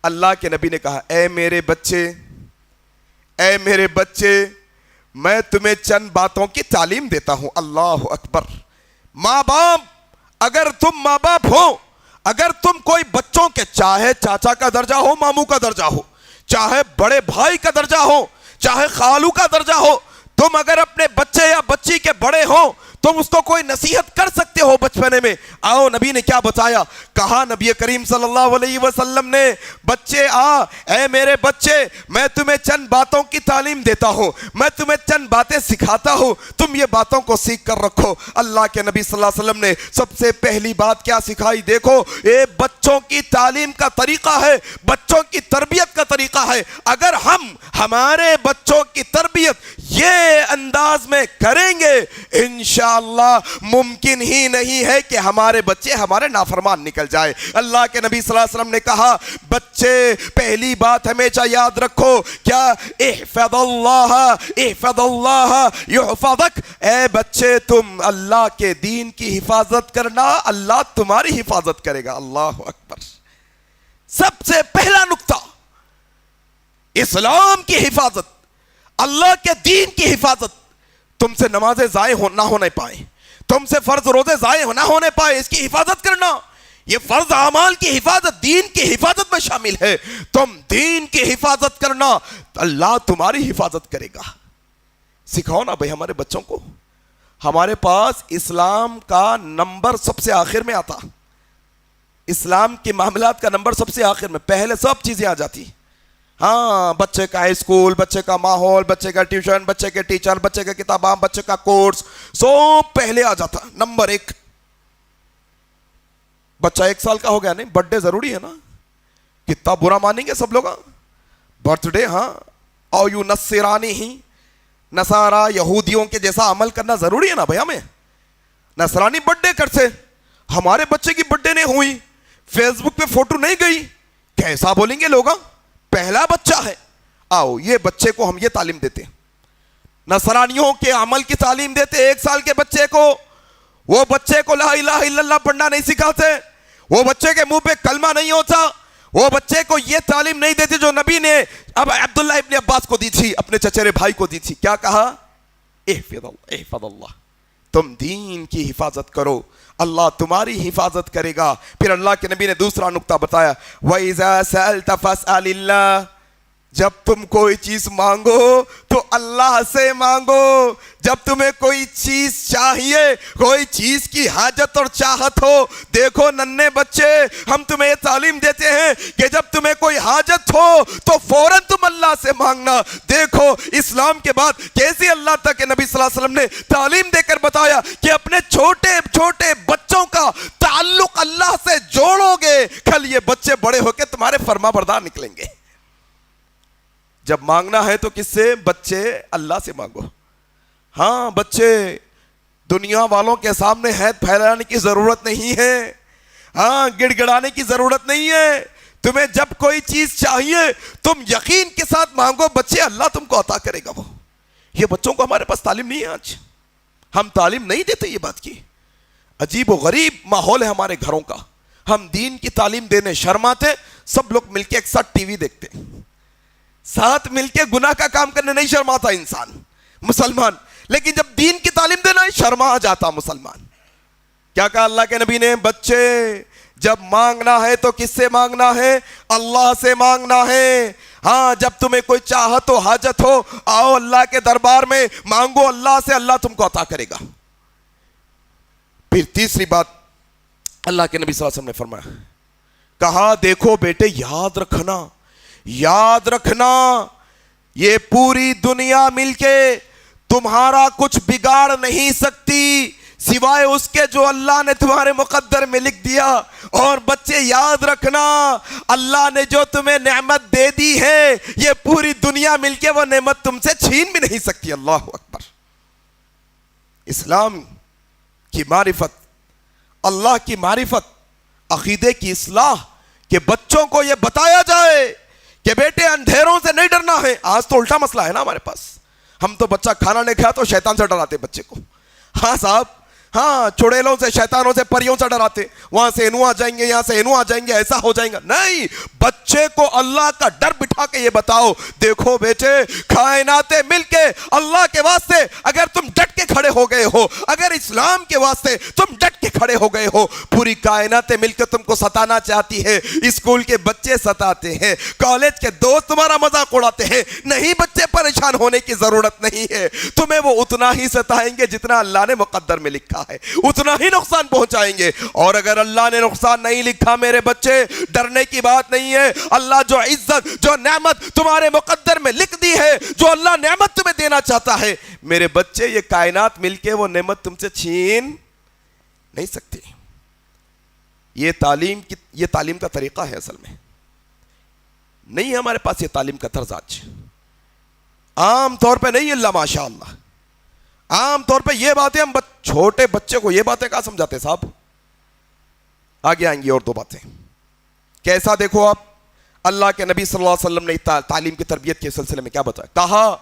اللہ کے نبی نے کہا, اے میرے بچے, اے میرے بچے, میں تمہیں چند باتوں کی تعلیم دیتا ہوں. اللہ اکبر. ماں باپ, اگر تم ماں باپ ہو, اگر تم کوئی بچوں کے چاہے چاچا کا درجہ ہو, ماموں کا درجہ ہو, چاہے بڑے بھائی کا درجہ ہو, چاہے خالو کا درجہ ہو، تم اگر اپنے بچے یا بچی کے بڑے ہو تم اس کو کوئی نصیحت کر سکتے ہو بچپنے میں۔ آؤ نبی نے کیا بتایا، کہا نبی کریم صلی اللہ علیہ وسلم نے، بچے اے میرے بچے، میں تمہیں چند باتوں کی تعلیم دیتا ہوں، میں تمہیں چند باتیں سکھاتا ہوں، تم یہ باتوں کو سیکھ کر رکھو۔ اللہ کے نبی صلی اللہ علیہ وسلم نے سب سے پہلی بات کیا سکھائی؟ دیکھو یہ بچوں کی تعلیم کا طریقہ ہے، بچوں کی تربیت کا طریقہ ہے۔ اگر ہم ہمارے بچوں کی تربیت یہ انداز میں کریں گے، انشاءاللہ ممکن ہی نہیں ہے کہ ہمارے بچے ہمارے نافرمان نکل جائے۔ اللہ کے نبی صلی اللہ علیہ وسلم نے کہا بچے پہلی بات ہمیشہ یاد رکھو، کیا؟ احفظ اللہ یحفظک، اے بچے تم اللہ کے دین کی حفاظت کرنا، اللہ تمہاری حفاظت کرے گا۔ اللہ اکبر۔ سب سے پہلا نقطہ اسلام کی حفاظت، اللہ کے دین کی حفاظت۔ تم سے نمازیں ضائع نہ ہونے پائیں، تم سے فرض روزے ضائع نہ ہونے پائے، اس کی حفاظت کرنا۔ یہ فرض اعمال کی حفاظت دین کی حفاظت میں شامل ہے۔ تم دین کی حفاظت کرنا، اللہ تمہاری حفاظت کرے گا۔ سکھاؤ نا بھائی ہمارے بچوں کو۔ ہمارے پاس اسلام کا نمبر سب سے آخر میں آتا، اسلام کے معاملات کا نمبر سب سے آخر میں، پہلے سب چیزیں آ جاتی۔ ہاں، بچے کا اسکول، بچے کا ماحول، بچے کا ٹیوشن، بچے کے ٹیچر، بچے کا کتاباں، بچے کا کورس، سب پہلے آ جاتا۔ نمبر 1، بچہ 1 سال کا ہو گیا، نہیں برتھ ڈے ضروری ہے نا؟ کتنا برا مانیں گے سب لوگ، برتھ ڈے ہاں، او یو نصرانی ہی، نصارہ یہودیوں کے جیسا عمل کرنا ضروری ہے نا بھائی ہمیں؟ نصرانی برتھ ڈے کرتے، ہمارے بچے کی برتھ ڈے نہیں ہوئی، فیس بک پہ فوٹو نہیں گئی، کیسا بولیں گے لوگ؟ پہلا بچہ ہے، آؤ یہ بچے کو ہم یہ تعلیم دیتے ہیں، نصرانیوں کے عمل کی تعلیم دیتے۔ 1 سال کے بچے کو، وہ بچے کو لا الہ الا اللہ پڑھنا نہیں سکھاتے، وہ بچے کے منہ پہ کلمہ نہیں ہوتا، وہ بچے کو یہ تعلیم نہیں دیتے جو نبی نے اب عبداللہ ابن عباس کو دی تھی، اپنے چچیرے بھائی کو دی تھی۔ کیا کہا؟ احفظ اللہ، تم دین کی حفاظت کرو، اللہ تمہاری حفاظت کرے گا۔ پھر اللہ کے نبی نے دوسرا نقطہ بتایا، وَإِذَا سَأَلْتَ فَاسْأَلِ اللَّهِ، جب تم کوئی چیز مانگو تو اللہ سے مانگو۔ جب تمہیں کوئی چیز چاہیے، کوئی چیز کی حاجت اور چاہت ہو، دیکھو ننھے بچے ہم تمہیں یہ تعلیم دیتے ہیں کہ جب تمہیں کوئی حاجت ہو تو فوراً تم اللہ سے مانگنا۔ دیکھو اسلام کے بعد کیسے اللہ تک کے نبی صلی اللہ علیہ وسلم نے تعلیم دے کر بتایا کہ اپنے چھوٹے چھوٹے بچوں کا تعلق اللہ سے جوڑو گے، کل یہ بچے بڑے ہو کے تمہارے فرما بردار نکلیں گے۔ جب مانگنا ہے تو کس سے؟ بچے اللہ سے مانگو۔ ہاں بچے دنیا والوں کے سامنے ہاتھ پھیلانے کی ضرورت نہیں ہے، ہاں گڑ گڑانے کی ضرورت نہیں ہے۔ تمہیں جب کوئی چیز چاہیے تم یقین کے ساتھ مانگو، بچے اللہ تم کو عطا کرے گا۔ وہ یہ بچوں کو ہمارے پاس تعلیم نہیں ہے، آج ہم تعلیم نہیں دیتے یہ بات کی۔ عجیب و غریب ماحول ہے ہمارے گھروں کا، ہم دین کی تعلیم دینے شرماتے، سب لوگ مل کے ایک ساتھ ٹی وی دیکھتے، ساتھ مل کے گناہ کا کام کرنے نہیں شرماتا انسان مسلمان، لیکن جب دین کی تعلیم دینا ہے شرما جاتا مسلمان۔ کیا کہا اللہ کے نبی نے؟ بچے جب مانگنا ہے تو کس سے مانگنا ہے؟ اللہ سے مانگنا ہے۔ ہاں جب تمہیں کوئی چاہت ہو، حاجت ہو، آؤ اللہ کے دربار میں مانگو اللہ سے، اللہ تم کو عطا کرے گا۔ پھر تیسری بات اللہ کے نبی صلی اللہ علیہ وسلم نے فرمایا، کہا دیکھو بیٹے یاد رکھنا یہ پوری دنیا مل کے تمہارا کچھ بگاڑ نہیں سکتی سوائے اس کے جو اللہ نے تمہارے مقدر میں لکھ دیا۔ اور بچے یاد رکھنا اللہ نے جو تمہیں نعمت دے دی ہے یہ پوری دنیا مل کے وہ نعمت تم سے چھین بھی نہیں سکتی۔ اللہ اکبر۔ اسلام کی معرفت، اللہ کی معرفت، عقیدے کی اصلاح، کہ بچوں کو یہ بتایا جائے کہ بیٹے اندھیروں سے نہیں ڈرنا ہے۔ آج تو الٹا مسئلہ ہے نا ہمارے پاس، ہم تو بچہ کھانا نہیں کھایا تو شیطان سے ڈراتے بچے کو۔ ہاں صاحب، ہاں چڑیلوں سے شیطانوں سے پریوں سے ڈراتے, وہاں سے انو آ جائیں گے, یہاں سے انو آ جائیں گے, ایسا ہو جائیں گا. نہیں, بچے کو اللہ کا ڈر بٹھا کے یہ بتاؤ, دیکھو بیٹے کائناتیں مل کے اللہ کے واسطے اگر تم ڈٹ کے کھڑے ہو گئے ہو, اگر اسلام کے واسطے تم ڈٹ کے کھڑے ہو گئے ہو, پوری کائناتیں مل کے تم کو ستانا چاہتی ہے, اسکول کے بچے ستاتے ہیں, کالج کے دوست تمہارا مذاق اڑاتے ہیں, نہیں بچے پریشان ہونے کی ضرورت نہیں ہے, تمہیں وہ اتنا ہی ستائیں گے جتنا اللہ نے مقدر میں لکھا ہے, اتنا ہی نقصان پہنچائیں گے. اور اگر اللہ نے نقصان نہیں لکھا میرے بچے, ڈرنے کی بات نہیں ہے. اللہ جو عزت, جو نعمت تمہارے مقدر میں لکھ دی ہے, جو اللہ نعمت تمہیں دینا چاہتا ہے میرے بچے, یہ کائنات مل کے وہ نعمت تم سے چھین نہیں سکتی. یہ تعلیم کا طریقہ ہے, اصل میں نہیں ہے ہمارے پاس یہ تعلیم کا طرز آج. عام طور پہ نہیں, اللہ ماشاء اللہ, عام طور پہ یہ باتیں ہم چھوٹے بچے کو یہ باتیں کہاں سمجھاتے صاحب. آگے آئیں گی اور دو باتیں. کیسا دیکھو آپ, اللہ کے نبی صلی اللہ علیہ وسلم نے تعلیم کی تربیت کے سلسلے میں کیا بتایا, کہا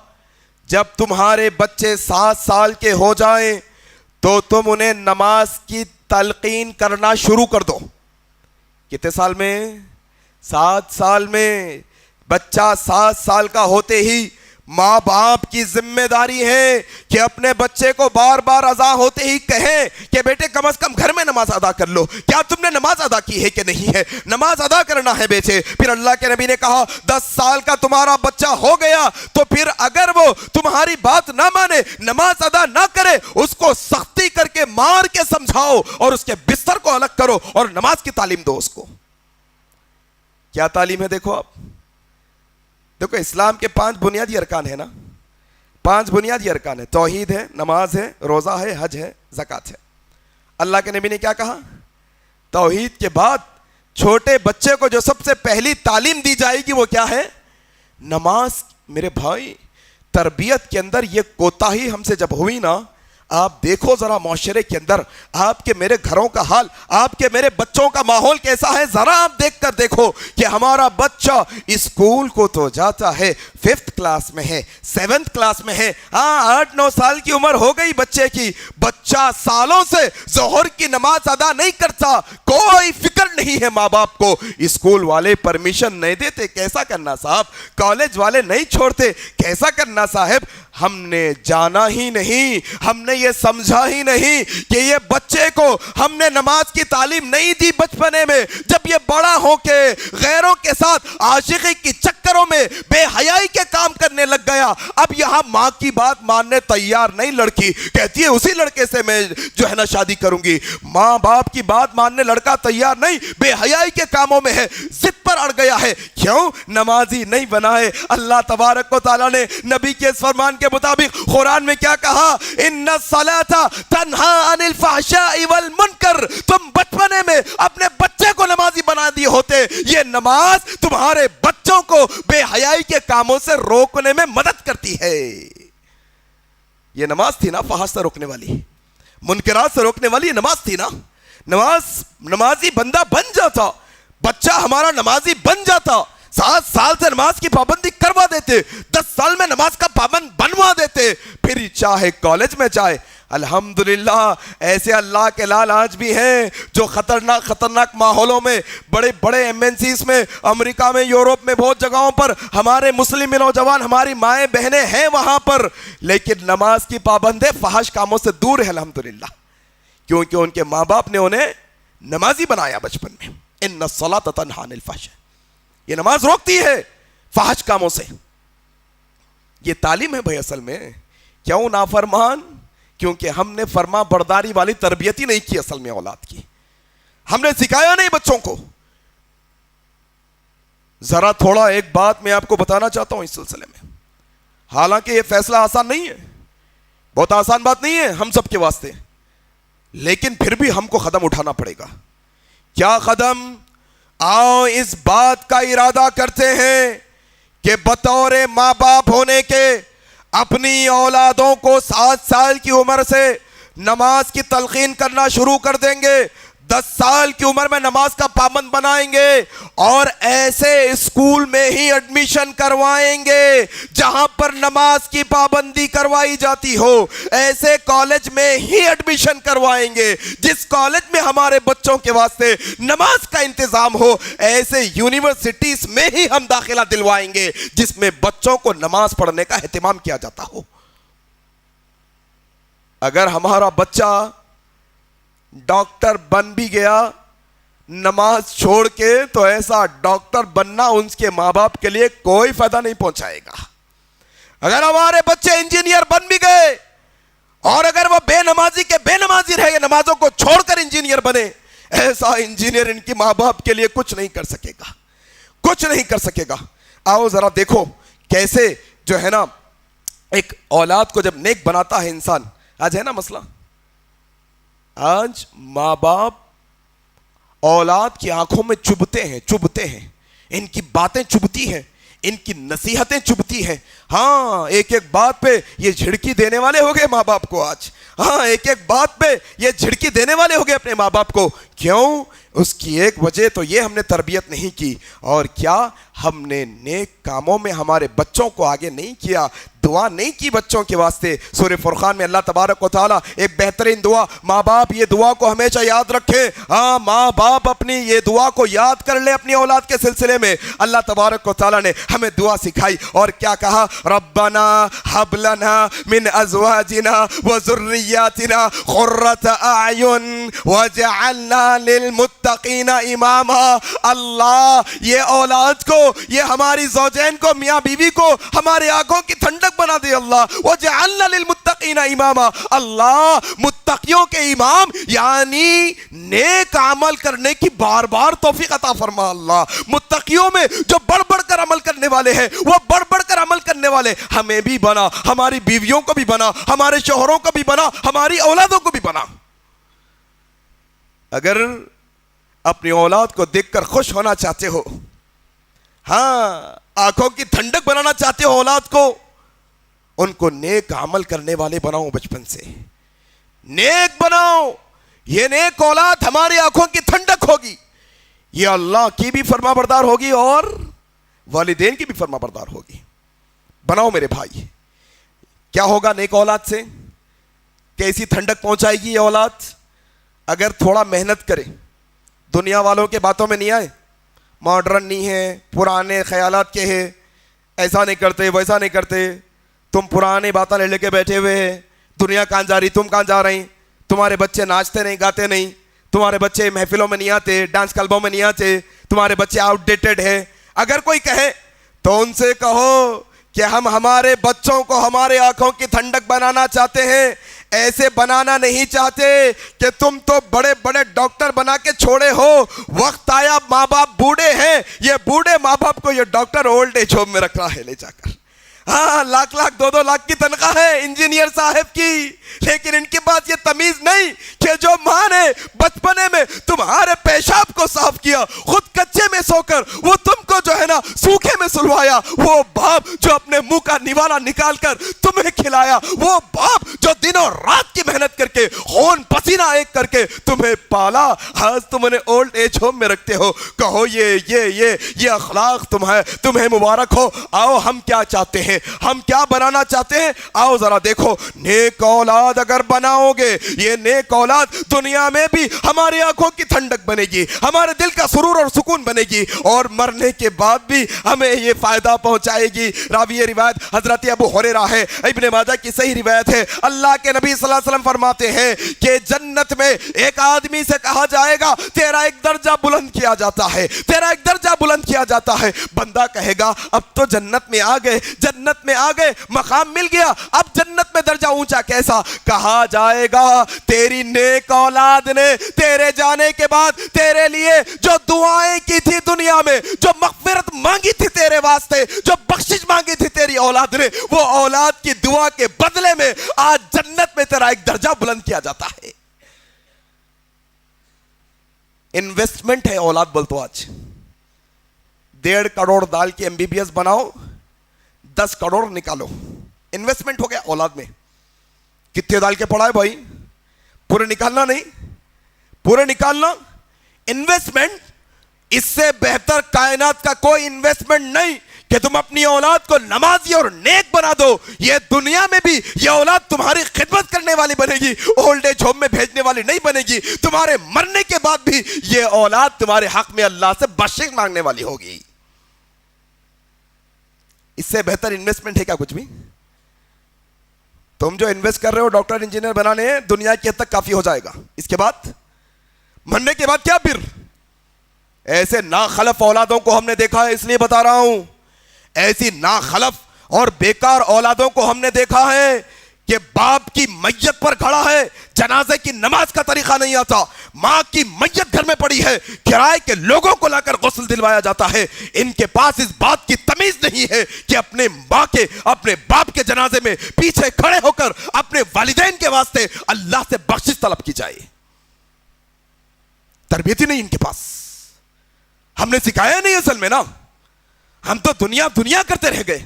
جب تمہارے بچے 7 سال کے ہو جائیں تو تم انہیں نماز کی تلقین کرنا شروع کر دو. کتنے سال میں؟ 7 سال میں. بچہ 7 سال کا ہوتے ہی ماں باپ کی ذمہ داری ہے کہ اپنے بچے کو بار بار اذان ہوتے ہی کہیں کہ بیٹے کم از کم گھر میں نماز ادا کر لو. کیا تم نے نماز ادا کی ہے کہ نہیں ہے؟ نماز ادا کرنا ہے بیٹے. پھر اللہ کے نبی نے کہا 10 سال کا تمہارا بچہ ہو گیا تو پھر اگر وہ تمہاری بات نہ مانے, نماز ادا نہ کرے, اس کو سختی کر کے مار کے سمجھاؤ اور اس کے بستر کو الگ کرو اور نماز کی تعلیم دو اس کو. کیا تعلیم ہے دیکھو آپ. دیکھو اسلام کے 5 بنیادی ارکان ہیں نا, 5 بنیادی ارکان ہیں. توحید ہے, نماز ہے, روزہ ہے, حج ہے, زکوٰۃ ہے. اللہ کے نبی نے کیا کہا, توحید کے بعد چھوٹے بچے کو جو سب سے پہلی تعلیم دی جائے گی وہ کیا ہے, نماز. میرے بھائی تربیت کے اندر یہ کوتاہی ہم سے جب ہوئی نا, آپ دیکھو ذرا معاشرے کے اندر آپ کے میرے گھروں کا حال, آپ کے میرے بچوں کا ماحول کیسا ہے, ذرا آپ دیکھ کر دیکھو کہ ہمارا بچہ اسکول کو تو جاتا ہے, 5th کلاس میں ہے, 7th کلاس میں ہے, ہاں 8-9 سال کی عمر ہو گئی بچے کی, بچہ سالوں سے ظہر کی نماز ادا نہیں کرتا, کوئی فکر نہیں ہے ماں باپ کو. اسکول والے پرمیشن نہیں دیتے, کیسا کرنا صاحب, کالج والے نہیں چھوڑتے, کیسا کرنا صاحب. ہم نے جانا ہی نہیں, ہم نے یہ سمجھا ہی نہیں کہ یہ بچے کو ہم نے نماز کی تعلیم نہیں دی بچپنے میں. جب یہ بڑا ہو کے غیروں کے ساتھ عاشقی کی چکروں میں بے حیائی کے کام کرنے لگ گیا, اب یہاں ماں کی بات ماننے تیار نہیں لڑکی, کہتی ہے اسی لڑکے سے میں جو ہے نا شادی کروں گی. ماں باپ کی بات ماننے لڑکا تیار نہیں, بے حیائی کے کاموں میں ہے, ضد پر اڑ گیا ہے. کیوں؟ نمازی نہیں بنا ہے. اللہ تبارک و تعالیٰ نے نبی کے اس فرمان کے مطابق قرآن میں کیا کہا, ان الصلاۃ تنہا عن الفحشاء والمنکر. تم بچپنے میں اپنے بچے کو نمازی بنا دیے ہوتے, یہ نماز تمہارے بچوں کو بے حیائی کے کاموں سے روکنے میں مدد کرتی ہے. یہ نماز تھی نا فحش سے روکنے والی, منکرات سے روکنے والی, یہ نماز تھی نا. نمازی بندہ بن جاتا, بچہ ہمارا نمازی بن جاتا, 7 سال سے نماز کی پابندی کروا دیتے, 10 سال میں نماز کا پابند بنوا دیتے, پھر چاہے کالج میں چاہے. الحمدللہ ایسے اللہ کے لال آج بھی ہیں جو خطرناک ماحولوں میں, بڑے بڑے MNCs میں, امریکہ میں, یورپ میں, بہت جگہوں پر ہمارے مسلم نوجوان, ہماری مائیں بہنیں ہیں وہاں پر, لیکن نماز کی پابند ہے, فحش کاموں سے دور ہے الحمدللہ, کیونکہ ان کے ماں باپ نے انہیں نمازی بنایا بچپن میں. ان الصلاۃ تنہا عن الفحشاء, یہ نماز روکتی ہے فحش کاموں سے. یہ تعلیم ہے بھائی اصل میں. کیوں نافرمان؟ کیونکہ ہم نے فرما برداری والی تربیت ہی نہیں کی اصل میں اولاد کی, ہم نے سکھایا نہیں بچوں کو. ذرا تھوڑا ایک بات میں آپ کو بتانا چاہتا ہوں اس سلسلے میں, حالانکہ یہ فیصلہ آسان نہیں ہے, بہت آسان بات نہیں ہے ہم سب کے واسطے, لیکن پھر بھی ہم کو قدم اٹھانا پڑے گا. کیا قدم؟ آؤ اس بات کا ارادہ کرتے ہیں کہ بطور ماں باپ ہونے کے اپنی اولادوں کو 7 سال کی عمر سے نماز کی تلقین کرنا شروع کر دیں گے. 10 سال کی عمر میں نماز کا پابند بنائیں گے اور ایسے اسکول میں ہی ایڈمیشن کروائیں گے جہاں پر نماز کی پابندی کروائی جاتی ہو، ایسے کالج میں ہی ایڈمیشن کروائیں گے جس کالج میں ہمارے بچوں کے واسطے نماز کا انتظام ہو، ایسے یونیورسٹیز میں ہی ہم داخلہ دلوائیں گے جس میں بچوں کو نماز پڑھنے کا اہتمام کیا جاتا ہو۔ اگر ہمارا بچہ ڈاکٹر بن بھی گیا نماز چھوڑ کے، تو ایسا ڈاکٹر بننا ان کے ماں باپ کے لیے کوئی فائدہ نہیں پہنچائے گا۔ اگر ہمارے بچے انجینئر بن بھی گئے اور اگر وہ بے نمازی کے بے نمازی رہ گئے، نمازوں کو چھوڑ کر انجینئر بنے، ایسا انجینئر ان کی ماں باپ کے لیے کچھ نہیں کر سکے گا، کچھ نہیں کر سکے گا۔ آؤ ذرا دیکھو کیسے جو ہے نا ایک اولاد کو جب نیک بناتا ہے انسان۔ آج ہے نا مسئلہ، آج ماں باپ اولاد کی آنکھوں میں چبھتے ہیں، ان کی باتیں چبھتی ہیں، ان کی نصیحتیں چبھتی ہیں۔ ہاں ایک ایک بات پہ یہ جھڑکی دینے والے ہو گئے ماں باپ کو آج، ہاں ایک ایک بات پہ یہ جھڑکی دینے والے ہو گئے اپنے ماں باپ کو۔ کیوں؟ اس کی ایک وجہ تو یہ ہم نے تربیت نہیں کی، اور کیا ہم نے نیک کاموں میں ہمارے بچوں کو آگے نہیں کیا، دعا نہیں کی بچوں کے واسطے۔ سورہ فرقان میں اللہ تبارک و تعالیٰ ایک بہترین دعا، ماں باپ یہ دعا کو ہمیشہ یاد رکھیں، ہاں ماں باپ اپنی یہ دعا کو یاد کر لیں اپنی اولاد کے سلسلے میں۔ اللہ تبارک و تعالیٰ نے ہمیں دعا سکھائی اور کیا کہا؟ ربنا حب لنا من ازواجنا وذریاتنا قرۃ اعین وجعلنا للمتقین اماما۔ اللہ یہ اولاد کو، یہ ہماری زوجین کو، میاں بیوی کو ہمارے آنکھوں کی ٹھنڈک بنا دے اللہ، وجعلنا للمتقین اماما۔ اللہ متقیوں کے امام یعنی نیک عمل کرنے کی بار بار توفیق عطا فرما اللہ۔ متقیوں میں جو بڑھ بڑھ کر عمل کرنے والے ہیں وہ بڑھ بڑھ کر عمل کرنے والے ہمیں بھی بنا، ہماری بیویوں کو بھی بنا، ہمارے شوہروں کو بھی بنا، ہماری اولادوں کو بھی بنا۔ اگر اپنی اولاد کو دیکھ کر خوش ہونا چاہتے ہو، ہاں آنکھوں کی ٹھنڈک بنانا چاہتے ہو اولاد کو، ان کو نیک عمل کرنے والے بناؤ، بچپن سے نیک بناؤ۔ یہ نیک اولاد ہماری آنکھوں کی ٹھنڈک ہوگی، یہ اللہ کی بھی فرما بردار ہوگی اور والدین کی بھی فرما بردار ہوگی۔ بناؤ میرے بھائی۔ کیا ہوگا نیک اولاد سے؟ کیسی ٹھنڈک پہنچائے گی یہ اولاد؟ اگر تھوڑا محنت کرے، دنیا والوں کے باتوں میں نہیں آئے، ماڈرن نہیں ہے، پرانے خیالات کے ہیں، ایسا نہیں کرتے ویسا نہیں کرتے، تم پرانے باتیں لے کے بیٹھے ہوئے ہیں، دنیا کہاں جا رہی، تم کہاں جا رہی، تمہارے بچے ناچتے نہیں، گاتے نہیں، تمہارے بچے محفلوں میں نہیں آتے، ڈانس کلبوں میں نہیں آتے، تمہارے بچے آؤٹ ڈیٹڈ ہیں۔ اگر کوئی کہے تو ان سے کہو کہ ہم ہمارے بچوں کو ہمارے آنکھوں کی ٹھنڈک بنانا چاہتے ہیں، ایسے بنانا نہیں چاہتے کہ تم تو بڑے بڑے ڈاکٹر بنا کے چھوڑے ہو، وقت آیا ماں باپ بوڑھے ہیں، یہ بوڑھے ماں باپ کو یہ ڈاکٹر اولڈ ایج ہوم میں رکھ رہا ہے لے جا کر۔ ہاں لاکھ لاکھ 2-2 لاکھ کی تنخواہ ہے انجینئر صاحب کی، لیکن ان کے پاس یہ تمیز نہیں کہ جو ماں نے بچپنے میں تمہارے پیشاب کو صاف کیا، خود کچے میں سو کر وہ تم کو جو ہے نا سوکھے میں سلوایا، وہ باپ جو اپنے منہ کا نوالا نکال کر تمہیں کھلایا، وہ باپ جو دنوں رات کی محنت کر کے خون پسینہ ایک کر کے تمہیں پالا، آج تم انہیں اولڈ ایج ہوم میں رکھتے ہو۔ کہو یہ اخلاق تمہیں مبارک ہو۔ آؤ ہم کیا چاہتے ہیں، ہم کیا بنانا چاہتے ہیں؟ آؤ ذرا دیکھو، نیک اولاد اگر بناؤ گے، یہ نیک اولاد دنیا میں بھی ہماری آنکھوں کی ٹھنڈک بنے گی، ہمارے دل کا سرور اور سکون بنے گی، اور مرنے کے بعد بھی ہمیں یہ فائدہ پہنچائے گی۔ راوی روایت حضرت ابو ہریرہ ہے، ابن ماجہ کی صحیح روایت ہے، اللہ کے نبی صلی اللہ علیہ وسلم فرماتے ہیں کہ جنت میں ایک آدمی سے کہا جائے گا تیرا ایک درجہ بلند کیا جاتا ہے، تیرا ایک درجہ بلند کیا جاتا ہے۔ بندہ کہے گا اب تو جنت میں آ گئے، جنت میں آ گئے، مقام مل گیا، اب جنت میں درجہ اونچا کیسا؟ کہا جائے گا تیری نیک اولاد نے تیرے جانے کے بعد تیرے لیے جو دعائیں کی تھی دنیا میں، جو مغفرت مانگی تھی تیرے واسطے، جو بخشش مانگی تھی تیری اولاد نے، وہ اولاد کی دعا کے بدلے میں آج جنت میں تیرا ایک درجہ بلند کیا جاتا ہے۔ انویسٹمنٹ ہے اولاد بول تو آج 1.5 کروڑ ڈال کے MBBS بناؤ، 10 کروڑ نکالو، انویسٹمنٹ ہو گیا اولاد میں۔ کتنے ڈال کے پڑھا ہے بھائی؟ پورے نکالنا نہیں، پورے نکالنا. انویسٹمنٹ اس سے بہتر کائنات کا کوئی انویسٹمنٹ نہیں کہ تم اپنی اولاد کو نمازی اور نیک بنا دو. یہ دنیا میں بھی یہ اولاد تمہاری خدمت کرنے والی بنے گی, اولڈ ایج ہوم میں بھیجنے والی نہیں بنے گی. تمہارے مرنے کے بعد بھی یہ اولاد تمہارے حق میں اللہ سے بخشش مانگنے والی ہوگی. اس سے بہتر انویسٹمنٹ ہے کیا کچھ بھی؟ تم جو انویسٹ کر رہے ہو ڈاکٹر انجینئر بنانے, دنیا کی حد تک کافی ہو جائے گا. اس کے بعد مرنے کے بعد کیا پھر؟ ایسے ناخلف اولادوں کو ہم نے دیکھا ہے, اس لیے بتا رہا ہوں, ایسی ناخلف اور بیکار اولادوں کو ہم نے دیکھا ہے کہ باپ کی میت پر کھڑا ہے, جنازے کی نماز کا طریقہ نہیں آتا, ماں کی میت گھر میں پڑی ہے, کرائے کے لوگوں کو لا کر غسل دلوایا جاتا ہے. ان کے پاس اس بات کی تمیز نہیں ہے کہ اپنے ماں کے, اپنے باپ کے جنازے میں پیچھے کھڑے ہو کر اپنے والدین کے واسطے اللہ سے بخشش طلب کی جائے. تربیت ہی نہیں ان کے پاس. ہم نے سکھایا نہیں اصل میں نا. ہم تو دنیا دنیا کرتے رہ گئے.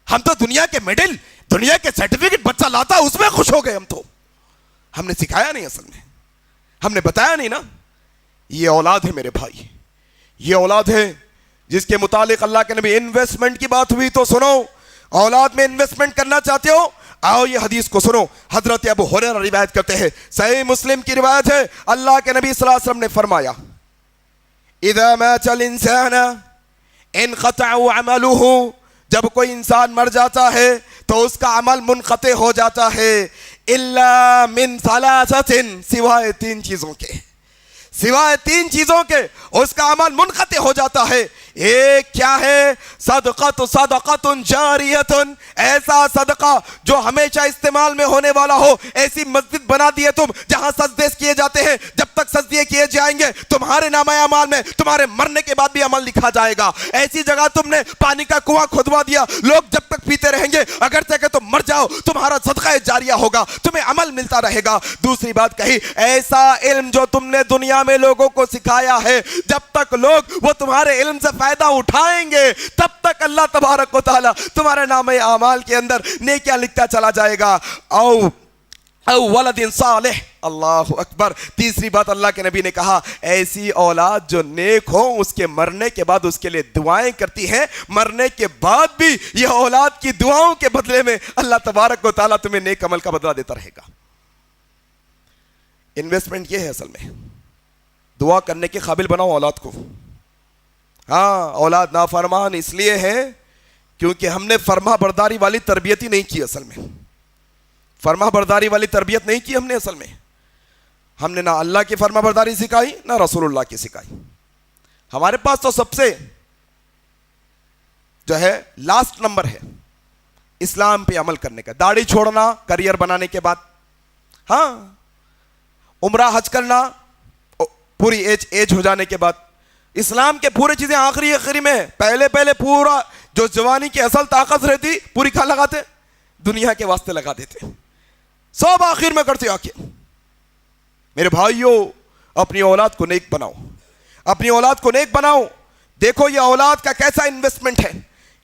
ہم تو دنیا کے میڈل, دنیا کے سرٹیفکیٹ بچہ لاتا اس میں خوش ہو گئے. ہم نے سکھایا نہیں اصل میں, ہم نے بتایا نہیں نا. یہ اولاد ہے میرے بھائی, یہ اولاد ہے جس کے متعلق اللہ کے نبی, انویسٹمنٹ کی بات ہوئی تو سنو. اولاد میں انویسٹمنٹ کرنا چاہتے ہو, آؤ یہ حدیث کو سنو. حضرت ابو ہریرہ روایت کرتے ہیں, صحیح مسلم کی روایت ہے, اللہ کے نبی صلی اللہ علیہ وسلم نے فرمایا, اذا مات الانسان انقطع عمله, جب کوئی انسان مر جاتا ہے تو اس کا عمل منقطع ہو جاتا ہے, الا من ثلاثۃ, سوائے تین چیزوں کے, سوائے تین چیزوں کے اس کا عمل منقطع ہو جاتا ہے. ایک کیا ہے؟ صدقۃ جاریۃ, ایسا صدقہ جو ہمیشہ استعمال میں ہونے والا ہو. ایسی مسجد بنا دی ہے تم جہاں سجدے کیے جاتے ہیں, جب تک سجدے کیے جائیں گے تمہارے نامہ اعمال میں تمہارے مرنے کے بعد بھی عمل لکھا جائے گا. ایسی جگہ تم نے پانی کا کنواں کھدوا دیا, لوگ جب تک پیتے رہیں گے, اگرچہ کہ تم مر جاؤ تمہارا صدقہ جاریہ ہوگا, تمہیں عمل ملتا رہے گا. دوسری بات کہی, ایسا علم جو تم نے دنیا میں لوگوں کو سکھایا ہے, جب تک لوگ وہ تمہارے علم سے فائدہ اٹھائیں گے تب تک اللہ تبارک و تعالی تمہارے نامہ اعمال کے اندر نیکیاں لکھتا چلا جائے گا. او ولد صالح, اللہ اکبر. تیسری بات اللہ کے نبی نے کہا, ایسی اولاد جو نیک ہو, اس کے مرنے کے بعد اس کے لیے دعائیں کرتی ہیں, مرنے کے بعد بھی یہ اولاد کی دعاؤں کے بدلے میں اللہ تبارک و تعالی تمہیں نیک عمل کا بدلہ دیتا رہے گا. انویسٹمنٹ یہ ہے اصل میں, دعا کرنے کے قابل بناؤ اولاد کو. ہاں, اولاد نافرمان اس لیے ہے کیونکہ ہم نے فرما برداری والی تربیت ہی نہیں کی. اصل میں فرما برداری والی تربیت نہیں کی ہم نے. اصل میں ہم نے نہ اللہ کی فرما برداری سکھائی نہ رسول اللہ کی سکھائی. ہمارے پاس تو سب سے جو ہے لاسٹ نمبر ہے اسلام پہ عمل کرنے کا. داڑھی چھوڑنا کریئر بنانے کے بعد, ہاں, عمرہ حج کرنا پوری ایج ہو جانے کے بعد. اسلام کے پورے چیزیں آخری میں. پہلے پورا جو جوانی کی اصل طاقت رہتی پوری کھا لگاتے, دنیا کے واسطے لگا دیتے, سب آخر میں کرتے آ کے. میرے بھائیوں, اپنی اولاد کو نیک بناؤ, اپنی اولاد کو نیک بناؤ. دیکھو یہ اولاد کا کیسا انویسٹمنٹ ہے,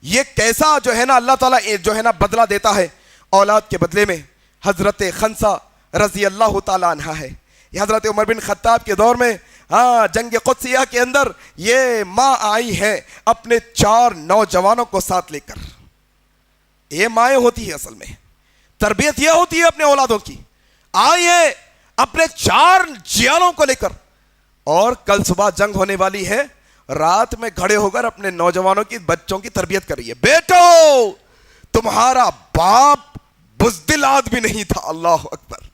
یہ کیسا جو ہے نا اللہ تعالیٰ جو ہے نا بدلہ دیتا ہے اولاد کے بدلے میں. حضرت خنسا رضی اللہ تعالیٰ عنہ ہے, یہ حضرت عمر بن خطاب کے دور میں, ہاں, جنگ قدسیہ کے اندر یہ ماں آئی ہے اپنے 4 نوجوانوں کو ساتھ لے کر. یہ مائیں ہوتی ہے اصل میں, تربیت یہ ہوتی ہے اپنے اولادوں کی. آئی ہے اپنے 4 جیالوں کو لے کر, اور کل صبح جنگ ہونے والی ہے, رات میں کھڑے ہو کر اپنے نوجوانوں کی, بچوں کی تربیت کر رہی ہے. بیٹو, تمہارا باپ بزدل آدمی نہیں تھا, اللہ اکبر.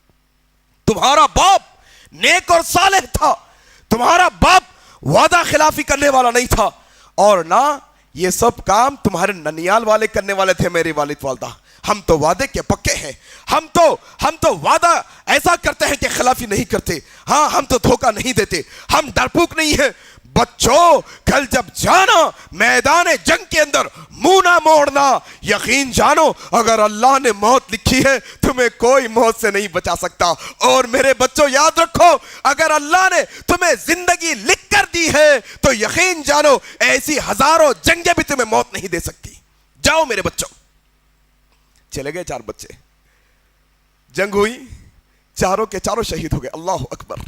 تمہارا باپ نیک اور صالح تھا, تمہارا باپ وعدہ خلافی کرنے والا نہیں تھا, اور نہ یہ سب کام تمہارے ننیال والے کرنے والے تھے. میرے والد والدہ, ہم تو وعدے کے پکے ہیں, ہم تو وعدہ ایسا کرتے ہیں کہ خلافی نہیں کرتے. ہاں, ہم تو دھوکہ نہیں دیتے, ہم ڈرپوک نہیں ہیں. بچوں, کل جب جانا میدان جنگ کے اندر منہ نہ موڑنا. یقین جانو اگر اللہ نے موت لکھی ہے تمہیں کوئی موت سے نہیں بچا سکتا. اور میرے بچوں یاد رکھو, اگر اللہ نے تمہیں زندگی لکھ کر دی ہے تو یقین جانو ایسی ہزاروں جنگیں بھی تمہیں موت نہیں دے سکتی. جاؤ میرے بچوں. چلے گئے 4 بچے, جنگ ہوئی, چاروں کے چاروں شہید ہو گئے. اللہ اکبر.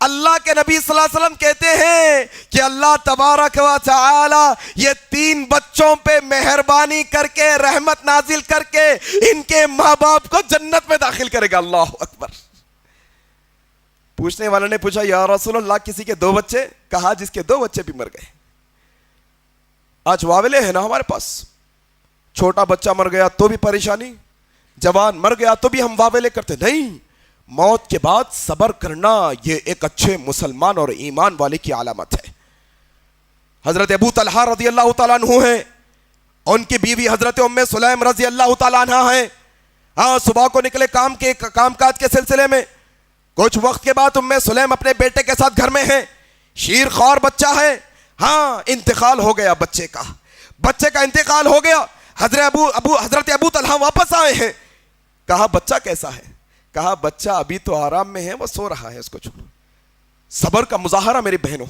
اللہ کے نبی صلی اللہ علیہ وسلم کہتے ہیں کہ اللہ تبارک و تعالی یہ 3 بچوں پہ مہربانی کر کے رحمت نازل کر کے ان کے ماں باپ کو جنت میں داخل کرے گا. اللہ اکبر. پوچھنے والے نے پوچھا یا رسول اللہ کسی کے 2 بچے؟ کہا جس کے 2 بچے بھی مر گئے. آج واولے ہیں نا ہمارے پاس, چھوٹا بچہ مر گیا تو بھی پریشانی, جوان مر گیا تو بھی ہم واولے کرتے. نہیں, موت کے بعد صبر کرنا یہ ایک اچھے مسلمان اور ایمان والے کی علامت ہے. حضرت ابو طلحہ رضی اللہ تعالیٰ عنہ ہیں, ان کی بیوی حضرت ام سلیم رضی اللہ تعالیٰ عنہ ہیں. ہاں, صبح کو نکلے کام کاج کے سلسلے میں, کچھ وقت کے بعد ام سلیم اپنے بیٹے کے ساتھ گھر میں ہیں, شیر خوار بچہ ہے. ہاں, انتقال ہو گیا بچے کا انتقال ہو گیا. حضرت ابو طلحہ واپس آئے ہیں. کہا بچہ کیسا ہے؟ کہا بچہ ابھی تو آرام میں ہے, وہ سو رہا ہے, اس کو چھوڑو. صبر کا مظاہرہ میری بہنوں.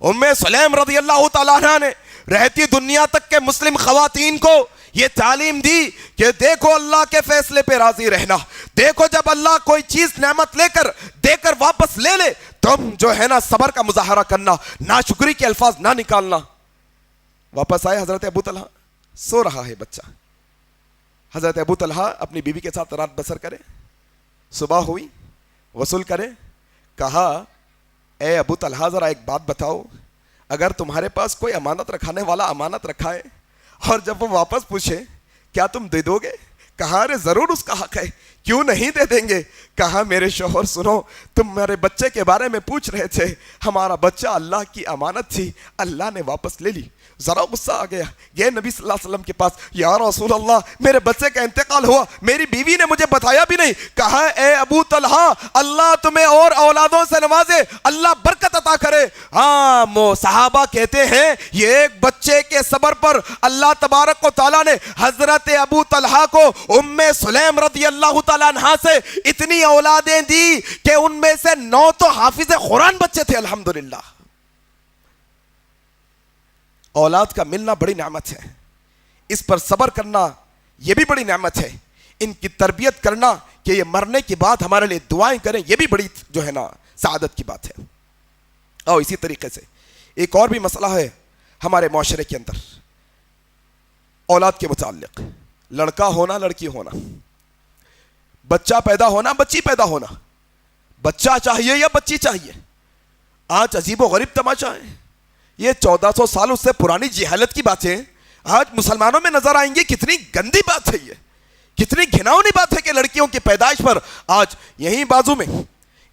ام سلیم رضی اللہ تعالیٰ عنہ نے رہتی دنیا تک کے مسلم خواتین کو یہ تعلیم دی کہ دیکھو اللہ کے فیصلے پہ راضی رہنا. دیکھو جب اللہ کوئی چیز نعمت دے کر واپس لے لے, تم جو ہے نا صبر کا مظاہرہ کرنا, ناشکری کے الفاظ نہ نکالنا. واپس آئے حضرت ابو طلحہ, سو رہا ہے بچہ. حضرت ابو طلحہ اپنی بیوی کے ساتھ رات بسر کرے, صبح ہوئی غسل کرے. کہا اے ابو طلحہ ذرا ایک بات بتاؤ, اگر تمہارے پاس کوئی امانت رکھانے والا امانت رکھائے اور جب وہ واپس پوچھے کیا تم دے دو گے؟ کہا ارے ضرور اس کا حق ہے, کیوں نہیں دے دیں گے. کہا میرے شوہر سنو, تم میرے بچے کے بارے میں پوچھ رہے تھے, ہمارا بچہ اللہ کی امانت تھی, اللہ نے واپس لے لی. ذرا غصہ آ گیا, یہ نبی صلی اللہ علیہ وسلم کے پاس, یا رسول اللہ میرے بچے کا انتقال ہوا, میری بیوی نے مجھے بتایا بھی نہیں. کہا اے ابو طلحہ اللہ تمہیں اور اولادوں سے نوازے, اللہ برکت عطا کرے. ہاں, صحابہ کہتے ہیں یہ ایک بچے کے صبر پر اللہ تبارک و تعالیٰ نے حضرت ابو طلحہ کو ام سلیم رضی اللہ تعالیٰ عنہ سے اتنی اولادیں دی کہ ان میں سے 9 تو حافظ قرآن بچے تھے. الحمدللہ. اولاد کا ملنا بڑی نعمت ہے, اس پر صبر کرنا یہ بھی بڑی نعمت ہے. ان کی تربیت کرنا کہ یہ مرنے کے بعد ہمارے لیے دعائیں کریں, یہ بھی بڑی جو ہے نا سعادت کی بات ہے. اور اسی طریقے سے ایک اور بھی مسئلہ ہے ہمارے معاشرے کے اندر اولاد کے متعلق. لڑکا ہونا لڑکی ہونا, بچہ پیدا ہونا بچی پیدا ہونا, بچہ چاہیے یا بچی چاہیے. آج عجیب و غریب تماشا ہے, یہ 1400 سال اس سے پرانی جہالت کی باتیں آج مسلمانوں میں نظر آئیں گی. کتنی گندی بات ہے یہ, کتنی گھناؤنی بات ہے کہ لڑکیوں کی پیدائش پر آج یہیں بازو میں,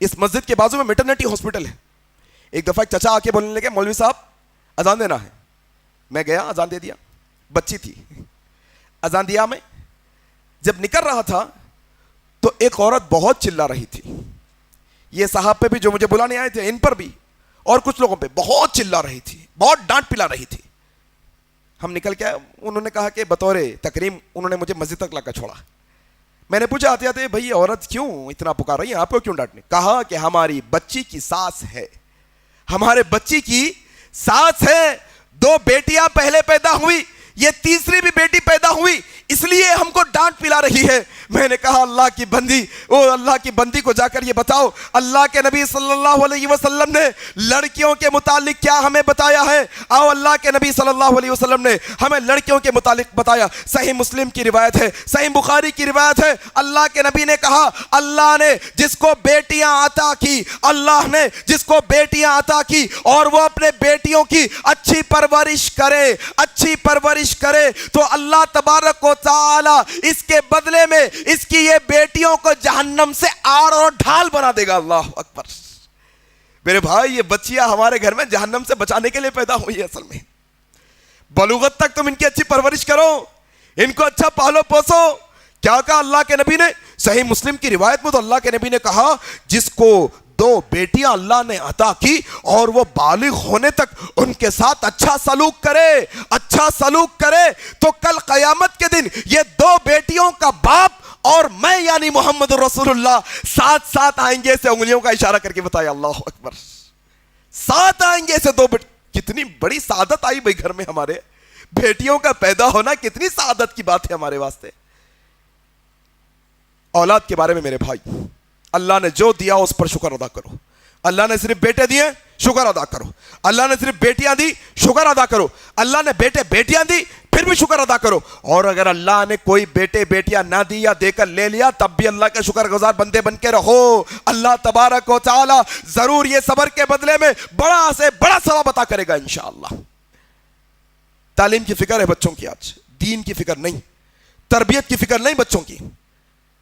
اس مسجد کے بازو میں میٹرنیٹی ہاسپٹل ہے. ایک دفعہ ایک چچا آ کے بولنے لگے مولوی صاحب اذان دینا ہے. میں گیا, اذان دے دیا. بچی تھی, اذان دیا. میں جب نکل رہا تھا تو ایک عورت بہت چلا رہی تھی. یہ صاحب پہ بھی جو مجھے بلانے آئے تھے ان پر بھی اور کچھ لوگوں پہ بہت چلا رہی تھی, بہت ڈانٹ پلا رہی تھی. ہم نکل کے آئے, انہوں نے کہا کہ بطور تکریم انہوں نے مجھے مسجد تک لا کر چھوڑا. میں نے پوچھا آتے آتے بھائی عورت کیوں اتنا پکار رہی ہے, آپ کو کیوں ڈانٹنے؟ کہا کہ ہماری بچی کی ساس ہے, ہمارے بچی کی ساس ہے. 2 بیٹیاں پہلے پیدا ہوئی, یہ تیسری بھی بیٹی پیدا ہوئی, اس لیے ہم کو ڈانٹ پلا رہی ہے. میں نے کہا اللہ کی بندی, اللہ کی بندی کو جا کر یہ بتاؤ اللہ کے نبی صلی اللہ علیہ وسلم نے لڑکیوں کے متعلق کیا ہمیں بتایا ہے. آؤ اللہ کے نبی صلی اللہ علیہ وسلم نے ہمیں لڑکیوں کے متعلق بتایا. صحیح مسلم کی روایت ہے, صحیح بخاری کی روایت ہے. اللہ کے نبی نے کہا اللہ نے جس کو بیٹیاں عطا کی, اللہ نے جس کو بیٹیاں عطا کی اور وہ اپنے بیٹیوں کی اچھی پرورش کرے تو اللہ تبارک و تعالی اس کے بدلے میں اس کی یہ بیٹیوں کو جہنم سے آڑ اور ڈھال بنا دے گا. اللہ اکبر. میرے بھائی یہ بچیاں ہمارے گھر میں جہنم سے بچانے کے لیے پیدا ہوئی ہے. اصل میں بلوغت تک تم ان کی اچھی پرورش کرو, ان کو اچھا پالو پوسو. کیا کہا اللہ کے نبی نے صحیح مسلم کی روایت میں؟ تو اللہ کے نبی نے کہا جس کو 2 بیٹیاں اللہ نے عطا کی اور وہ بالغ ہونے تک ان کے ساتھ اچھا سلوک کرے تو کل قیامت کے دن یہ 2 بیٹیوں کا باپ اور میں یعنی محمد رسول اللہ ساتھ آئیں گے. سے انگلیوں کا اشارہ کر کے بتایا. اللہ اکبر. ساتھ آئیں گے سے 2 کتنی بڑی سعادت آئی بھائی گھر میں. ہمارے بیٹیوں کا پیدا ہونا کتنی سعادت کی بات ہے ہمارے واسطے. اولاد کے بارے میں میرے بھائی اللہ نے جو دیا اس پر شکر ادا کرو. اللہ نے صرف بیٹے دیے شکر ادا کرو, اللہ نے صرف بیٹیاں دی شکر ادا کرو, اللہ نے بیٹے بیٹیاں دی پھر بھی شکر ادا کرو, اور اگر اللہ نے کوئی بیٹے بیٹیاں نہ دی یا دے کر لے لیا تب بھی اللہ کے شکر گزار بندے بن کے رہو. اللہ تبارک و تعالی ضرور یہ صبر کے بدلے میں بڑا سے بڑا ثواب عطا کرے گا انشاءاللہ. تعلیم کی فکر ہے بچوں کی, آج دین کی فکر نہیں, تربیت کی فکر نہیں بچوں کی.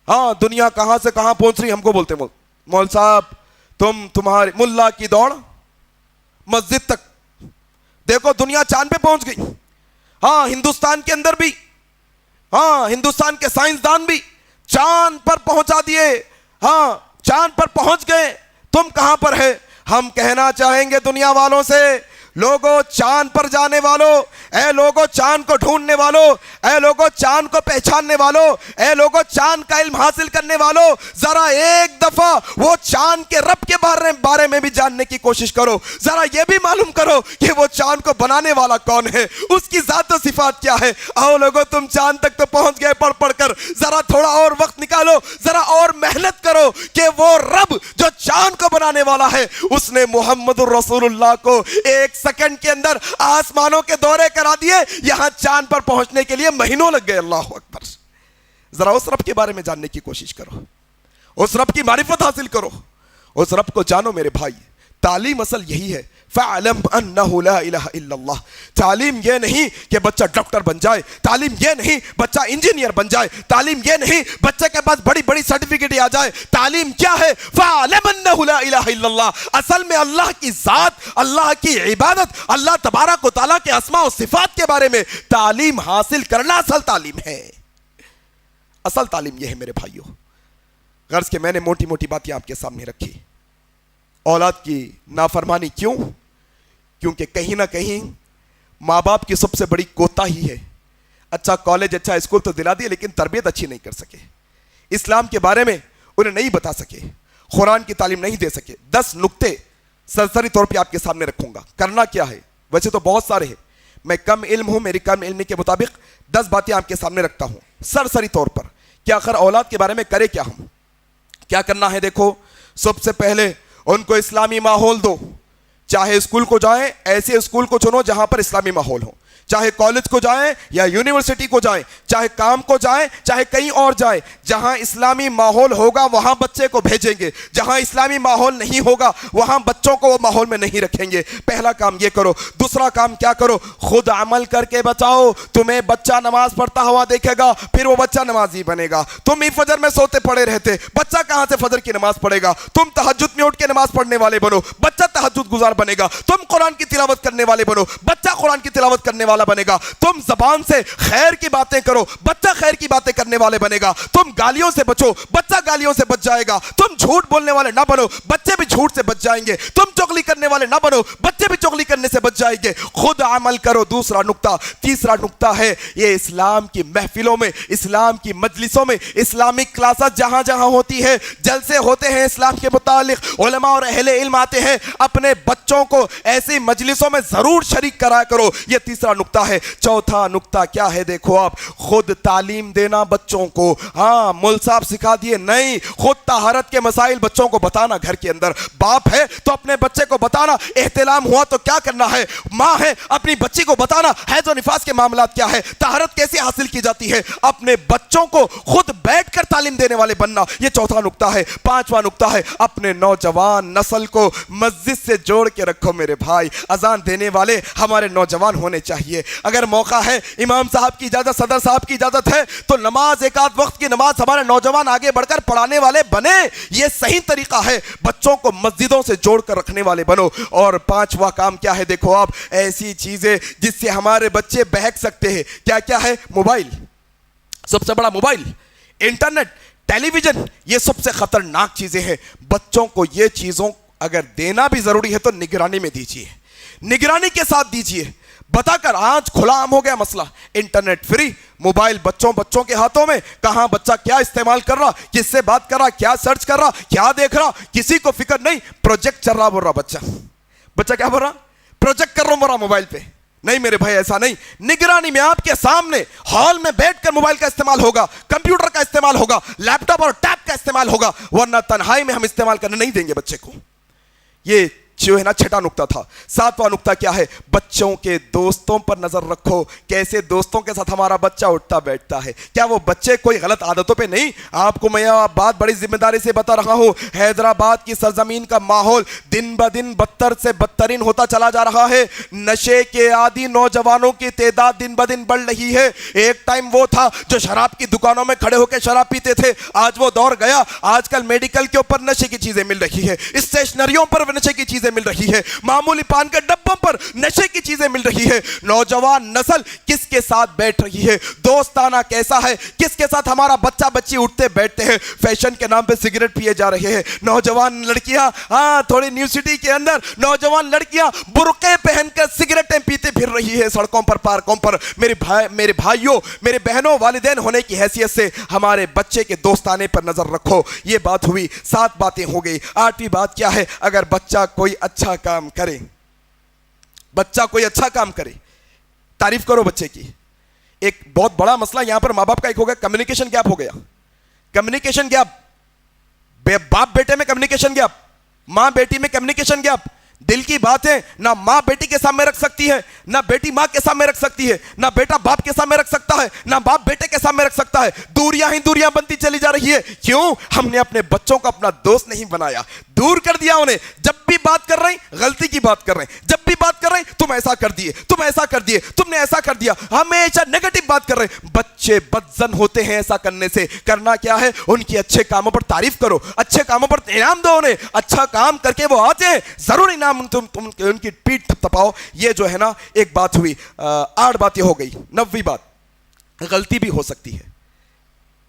ہاں دنیا کہاں سے کہاں پہنچ رہی, ہم کو بولتے مول صاحب تمہاری ملا کی دوڑ مسجد تک, دیکھو دنیا چاند پہ پہنچ گئی. ہاں ہندوستان کے اندر بھی, ہاں ہندوستان کے سائنسدان بھی چاند پر پہنچا دیے, ہاں چاند پر پہنچ گئے, تم کہاں پر ہے؟ ہم کہنا چاہیں گے دنیا والوں سے, لوگوں چاند پر جانے والوں, اے لوگوں چاند کو ڈھونڈنے والوں, اے لوگوں چاند کو پہچاننے والوں, اے لوگوں چاند کا علم حاصل کرنے والوں, ذرا ایک دفعہ وہ چاند کے رب کے بارے میں بھی جاننے کی کوشش کرو. ذرا یہ بھی معلوم کرو کہ وہ چاند کو بنانے والا کون ہے, اس کی ذات و صفات کیا ہے. آؤ لوگوں تم چاند تک تو پہنچ گئے پڑھ پڑھ کر, ذرا تھوڑا اور وقت نکالو, ذرا اور محنت کرو کہ وہ رب جو چاند کو بنانے والا ہے اس نے محمد الرسول اللہ کو ایک سیکنڈ کے اندر آسمانوں کے دورے کرا دیے, یہاں چاند پر پہنچنے کے لیے مہینوں لگ گئے. اللہ اکبر. ذرا اس رب کے بارے میں جاننے کی کوشش کرو, اس رب کی معرفت حاصل کرو, اس رب کو جانو میرے بھائی. تعلیم اصل یہی ہے, فَعْلَمْ أَنَّهُ لَا إِلَهَ إِلَّا اللَّهِ. تعلیم یہ نہیں کہ بچہ ڈاکٹر بن جائے, تعلیم یہ نہیں بچہ انجینئر بن جائے, تعلیم یہ نہیں بچے کے پاس بڑی بڑی سرٹیفکیٹ آ جائے. تعلیم کیا ہے؟ فَعْلَمْ أَنَّهُ لَا إِلَهَ إِلَّا اللَّهِ. اصل میں اللہ کی ذات, اللہ کی عبادت, اللہ تبارک و تعالیٰ کے اسماء و صفات کے بارے میں تعلیم حاصل کرنا اصل تعلیم ہے. اصل تعلیم یہ ہے میرے بھائیوں. غرض کہ میں نے موٹی موٹی باتیں آپ کے سامنے رکھی. اولاد کی نافرمانی کیوں؟ کیونکہ کہیں نہ کہیں ماں باپ کی سب سے بڑی کوتاہی ہے. اچھا کالج اچھا اسکول تو دلا دیے لیکن تربیت اچھی نہیں کر سکے, اسلام کے بارے میں انہیں نہیں بتا سکے, قرآن کی تعلیم نہیں دے سکے. 10 نکتے سرسری طور پہ آپ کے سامنے رکھوں گا. کرنا کیا ہے؟ ویسے تو بہت سارے ہیں, میں کم علم ہوں, میری کم علمی کے مطابق 10 باتیں آپ کے سامنے رکھتا ہوں سرسری طور پر کہ آخر اولاد کے بارے میں کرے کیا. ہم کیا کرنا ہے؟ دیکھو, سب سے پہلے ان کو اسلامی ماحول دو. چاہے اسکول کو جائیں ایسے اسکول کو چنو جہاں پر اسلامی ماحول ہو, چاہے کالج کو جائیں یا یونیورسٹی کو جائیں, چاہے کام کو جائیں چاہے کہیں اور جائیں, جہاں اسلامی ماحول ہوگا وہاں بچے کو بھیجیں گے, جہاں اسلامی ماحول نہیں ہوگا وہاں بچوں کو وہ ماحول میں نہیں رکھیں گے. پہلا کام یہ کرو. دوسرا کام کیا کرو؟ خود عمل کر کے بچاؤ. تمہیں بچہ نماز پڑھتا ہوا دیکھے گا پھر وہ بچہ نمازی بنے گا. تم ہی فجر میں سوتے پڑے رہتے, بچہ کہاں سے فجر کی نماز پڑھے گا؟ تم تہجد میں اٹھ کے نماز پڑھنے والے بنو, بچہ تہجد گزار بنے گا. تم قرآن کی تلاوت کرنے والے بنو, بچہ قرآن کی تلاوت کرنے والا بنے گا. تم زبان سے خیر کی باتیں کرو, بچہ خیر کی باتیں کرنے والے بنے گا. تم گالیوں سے بچو, بچہ گالیوں سے بچ جائے گا. تم جھوٹ بولنے والے نہ بنو, بچے بھی جھوٹ سے بچ جائیں گے. تم چغلی کرنے والے نہ بنو, بچے بھی چغلی کرنے سے بچ جائیں گے. خود عمل کرو. دوسرا نقطہ. تیسرا نقطہ ہے یہ اسلام کی محفلوں میں, اسلام کی مجلسوں میں, اسلامک کلاسز جہاں جہاں ہوتی ہے, جلسے ہوتے ہیں اسلام کے متعلق, علماء اور اہل علم آتے ہیں, اپنے بچوں کو ایسی مجلسوں میں ضرور شریک کرایا کرو. یہ تیسرا نقطہ ہے. چوتھا نقطہ کیا ہے؟ دیکھو آپ, خود تعلیم دینا بچوں کو. ہاں مول صاحب سکھا دیے نہیں, خود طہارت کے مسائل بچوں کو بتانا. گھر کے اندر باپ ہے تو اپنے بچے کو بتانا احتلام ہوا تو کیا کرنا ہے, ماں ہے اپنی بچی کو بتانا حیض و نفاس کے معاملات کیا ہے, طہارت کیسے حاصل کی جاتی ہے. اپنے بچوں کو خود بیٹھ کر تعلیم دینے والے بننا. یہ چوتھا نقطہ ہے. پانچواں نقطہ ہے اپنے نوجوان نسل کو مسجد سے جوڑ کے رکھو میرے بھائی. اذان دینے والے ہمارے نوجوان ہونے چاہیے. اگر موقع ہے, امام صاحب کی اجازت, صدر صاحب کی اجازت ہے تو نماز, ایک آدھ وقت کی نماز ہمارے نوجوان آگے بڑھ کر پڑھانے والے بنے. یہ صحیح طریقہ ہے. بچوں کو مسجدوں سے جوڑ کر رکھنے والے بنو. اور پانچواں کام کیا ہے؟ دیکھو آپ, ایسی چیزیں جس سے ہمارے بچے بہک سکتے ہیں. کیا کیا ہے؟ موبائل, سب سے بڑا موبائل, انٹرنیٹ, ٹیلی ویژن, یہ سب سے خطرناک چیزیں ہیں. بچوں کو یہ چیزوں اگر دینا بھی ضروری ہے تو نگرانی میں دیجیے, نگرانی کے ساتھ دیجیے. بتا کر, آج کھلا عام ہو گیا مسئلہ, انٹرنیٹ فری, موبائل بچوں کے ہاتھوں میں. کہاں بچہ کیا استعمال کر رہا, کس سے بات کر رہا, کیا سرچ کر رہا, کیا دیکھ رہا, کسی کو فکر نہیں. پروجیکٹ چل رہا بول رہا بچہ کیا بول رہا؟ پروجیکٹ کر رہا ہوں بول رہا موبائل پہ. نہیں میرے بھائی ایسا نہیں. نگرانی میں آپ کے سامنے ہال میں بیٹھ کر موبائل کا استعمال ہوگا, کمپیوٹر کا استعمال ہوگا, لیپ ٹاپ اور ٹیب کا استعمال ہوگا, ورنہ تنہائی میں ہم استعمال کرنے نہیں دیں گے بچے کو. یہ جو ہے نا چھٹا نقطہ تھا. ساتواں نقطہ کیا ہے؟ بچوں کے دوستوں پر نظر رکھو. کیسے دوستوں کے ساتھ ہمارا بچہ اٹھتا بیٹھتا ہے. کیا وہ بچے کوئی غلط عادتوں پہ نہیں؟ آپ کو میں بات بڑی ذمہ داری سے بتا رہا ہوں, حیدرآباد کی سرزمین کا ماحول دن بدن بدتر سے بدترین ہوتا چلا جا رہا ہے. نشے کے عادی نوجوانوں کی تعداد دن بدن بڑھ رہی ہے. ایک ٹائم وہ تھا جو شراب کی دکانوں میں کھڑے ہو کے شراب پیتے تھے, آج وہ دور گیا. آج کل میڈیکل کے اوپر نشے کی چیزیں مل رہی ہے, اسٹیشنریوں پر نشے کی چیزیں مل رہی ہے, معمولی پان کے ڈبوں پر نشے کی چیزیں مل رہی ہے. نوجوان نسل کس کے ساتھ بیٹھ رہی ہے, دوستانہ کیسا ہے, کس کے ساتھ ہمارا بچہ بچی اٹھتے بیٹھتے ہیں. فیشن کے نام پہ سگریٹ پیے جا رہے ہیں. نوجوان لڑکیاں تھوڑی نیو سٹی کے اندر نوجوان لڑکیاں برقعے پہن کر سگریٹیں پیتے پھر رہی ہے سڑکوں پر, پارکوں پر. میرے بھائیوں, میرے بہنوں, والدین ہونے کی حیثیت سے ہمارے بچے کے دوستانے پر نظر رکھو. یہ بات ہوئی, 7 باتیں ہو گئی. 8ویں بات کیا ہے؟ اگر بچہ کوئی اچھا کام کرے, بچہ کوئی اچھا کام کرے, تعریف کرو بچے کی. ایک بہت بڑا مسئلہ یہاں پر ماں باپ کا ایک ہو گیا, کمیونیکیشن گیپ ہو گیا. کمیونیکیشن گیپ, باپ بیٹے میں کمیونیکیشن گیپ, ماں بیٹی میں کمیونیکیشن گیپ. دل کی باتیں نہ ماں بیٹی کے سامنے رکھ سکتی ہے, نہ بیٹی ماں کے سامنے رکھ سکتی ہے, نہ بیٹا باپ کے سامنے رکھ سکتا ہے, نہ باپ بیٹے کے سامنے رکھ سکتا ہے. دوریاں ہی دوریاں بنتی چلی جا رہی ہے. کیوں؟ ہم نے اپنے بچوں کو اپنا دوست نہیں بنایا, دور کر دیا انہیں. جب بھی بات کر رہے ہیں غلطی کی بات کر رہے ہیں, جب بھی بات کر رہے ہیں تم ایسا کر دیے, تم ایسا کر دیے, تم نے ایسا کر دیا, ہمیشہ نیگیٹو بات کر رہے ہیں. بچے بدزن ہوتے ہیں ایسا کرنے سے. کرنا کیا ہے؟ ان کی اچھے کاموں پر تعریف کرو, اچھے کاموں پر انعام دو انہیں. اچھا کام کر کے وہ آتے ہیں, ضرور انعام تم ان کی پیٹھ تھپاؤ. یہ جو ہے نا ایک بات ہوئی. 8 باتیں ہو گئی. 9ویں بات, غلطی بھی ہو سکتی ہے,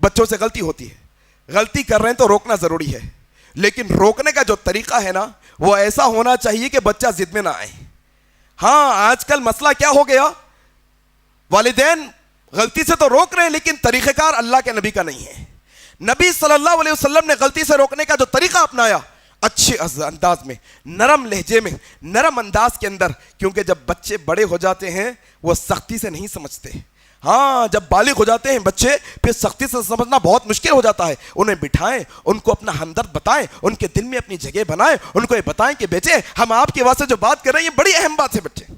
بچوں سے غلطی ہوتی ہے. غلطی کر رہے ہیں تو روکنا ضروری ہے, لیکن روکنے کا جو طریقہ ہے نا وہ ایسا ہونا چاہیے کہ بچہ ضد میں نہ آئے. آج کل مسئلہ کیا ہو گیا, والدین غلطی سے تو روک رہے ہیں لیکن طریقہ کار اللہ کے نبی کا نہیں ہے. نبی صلی اللہ علیہ وسلم نے غلطی سے روکنے کا جو طریقہ اپنایا, اچھے انداز میں, نرم لہجے میں, نرم انداز کے اندر. کیونکہ جب بچے بڑے ہو جاتے ہیں وہ سختی سے نہیں سمجھتے. جب بالغ ہو جاتے ہیں بچے پھر سختی سے سمجھنا بہت مشکل ہو جاتا ہے. انہیں بٹھائیں, ان کو اپنا ہمدرد بتائیں, ان کے دل میں اپنی جگہ بنائیں, ان کو یہ بتائیں کہ بیٹے ہم آپ کے واسطے جو بات کر رہے ہیں یہ بڑی اہم بات ہے بچے.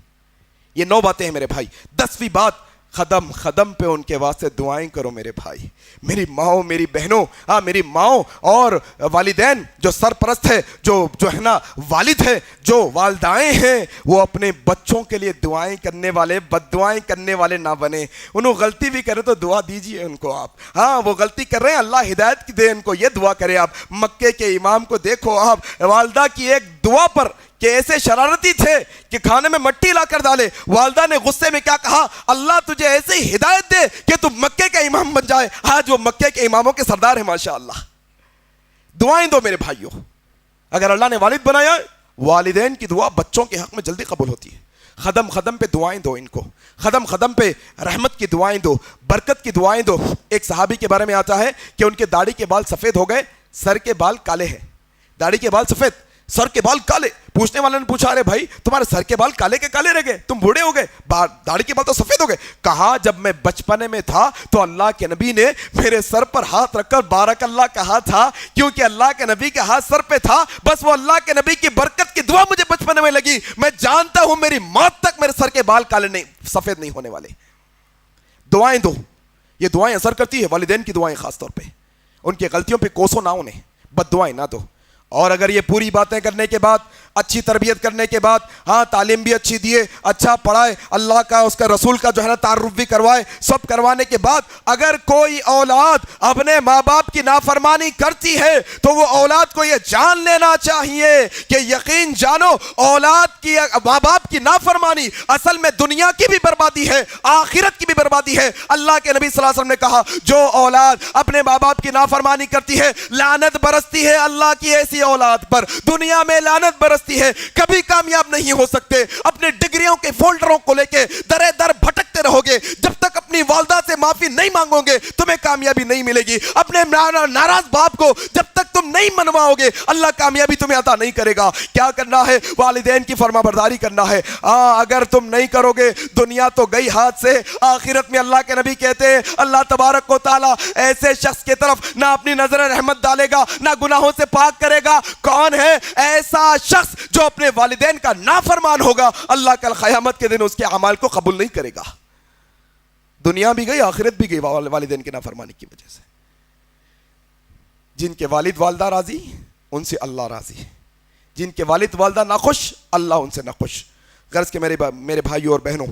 یہ 9 باتیں ہیں میرے بھائی. 10ویں بات, قدم قدم پہ ان کے واسطے دعائیں کرو میرے بھائی. میری ماؤں, میری بہنوں, میری ماؤں اور والدین جو سرپرست ہے, جو ہے نا والد ہے, جو والدائیں ہیں, وہ اپنے بچوں کے لیے دعائیں کرنے والے, بد دعائیں کرنے والے نہ بنے. انہوں غلطی بھی کرے تو دعا دیجئے ان کو آپ. وہ غلطی کر رہے ہیں, اللہ ہدایت کی دے ان کو, یہ دعا کرے آپ. مکے کے امام کو دیکھو آپ, والدہ کی ایک دعا پر کہ ایسے شرارتی تھے کہ کھانے میں مٹی لا کر ڈالے. والدہ نے غصے میں کیا کہا, اللہ تجھے ایسی ہدایت دے کہ تم مکے کا امام بن جائے. آج وہ مکے کے اماموں کے سردار ہیں ماشاءاللہ. دعائیں دو میرے بھائیوں. اگر اللہ نے والد بنایا, والدین کی دعا بچوں کے حق میں جلدی قبول ہوتی ہے. قدم قدم پہ دعائیں دو ان کو, قدم قدم پہ رحمت کی دعائیں دو, برکت کی دعائیں دو. ایک صحابی کے بارے میں آتا ہے کہ ان کے داڑھی کے بال سفید ہو گئے, سر کے بال کالے ہیں. داڑھی کے بال سفید, سر کے بال کالے. پوچھنے والے نے پوچھا, ارے بھائی تمہارے سر کے بال کالے کے کالے رہ گئے, تم بوڑھے ہو گئے, داڑھی کے بال تو سفید ہو گئے. کہا جب میں بچپنے میں تھا تو اللہ کے نبی نے میرے سر پر ہاتھ رکھ کر بارک اللہ کہا تھا, کیونکہ اللہ کے نبی کا ہاتھ سر پہ تھا. بس وہ اللہ کے نبی کی برکت کی دعا مجھے بچپنے میں لگی. میں جانتا ہوں میری موت تک میرے سر کے بال کالے نہیں, سفید نہیں ہونے والے. دعائیں دو, یہ دعائیں اثر کرتی ہے. والدین کی دعائیں خاص طور پہ, ان کی غلطیوں پہ کوسو نہ, انہیں بد دعائیں نہ دو. اور اگر یہ پوری باتیں کرنے کے بعد, اچھی تربیت کرنے کے بعد, تعلیم بھی اچھی دیے, اچھا پڑھائے, اللہ کا اس کا رسول کا جو ہے نا تعارف بھی کروائے, سب کروانے کے بعد اگر کوئی اولاد اپنے ماں باپ کی نافرمانی کرتی ہے تو وہ اولاد کو یہ جان لینا چاہیے کہ یقین جانو اولاد کی, ماں باپ کی نافرمانی اصل میں دنیا کی بھی بربادی ہے, آخرت کی بھی بربادی ہے. اللہ کے نبی صلی اللہ علیہ وسلم نے کہا جو اولاد اپنے ماں باپ کی نافرمانی کرتی ہے لعنت برستی ہے اللہ کی ایسی اولاد پر. دنیا میں لعنت برستی ہے, کبھی کامیاب نہیں ہو سکتے. اپنے ڈگریوں کے فولڈروں کو لے کے درے در بھٹکتے رہو گے, جب تک اپنی والدہ سے معافی نہیں مانگو گے تمہیں کامیابی نہیں ملے گی. اپنے ناراض باپ کو جب تک تم نہیں منواؤ گے اللہ کامیابی تمہیں عطا نہیں کرے گا. کیا کرنا ہے؟ والدین کی فرما برداری کرنا ہے. اگر تم نہیں کرو گے دنیا تو گئی ہاتھ سے, آخرت میں اللہ کے نبی کہتے ہیں اللہ تبارک و تعالی ایسے شخص کی طرف نہ اپنی نظر رحمت ڈالے گا نہ گناہوں سے پاک کرے گا. کون ہے ایسا شخص جو اپنے والدین کا نافرمان ہوگا اللہ کل قیامت کے دن اس کے اعمال کو قبول نہیں کرے گا. دنیا بھی گئی آخرت بھی گئی والدین کی نافرمانی کی وجہ سے. جن کے والد والدہ راضی ان سے اللہ راضی، جن کے والد والدہ ناخوش اللہ ان سے ناخوش. غرض کہ میرے بھائیوں اور بہنوں،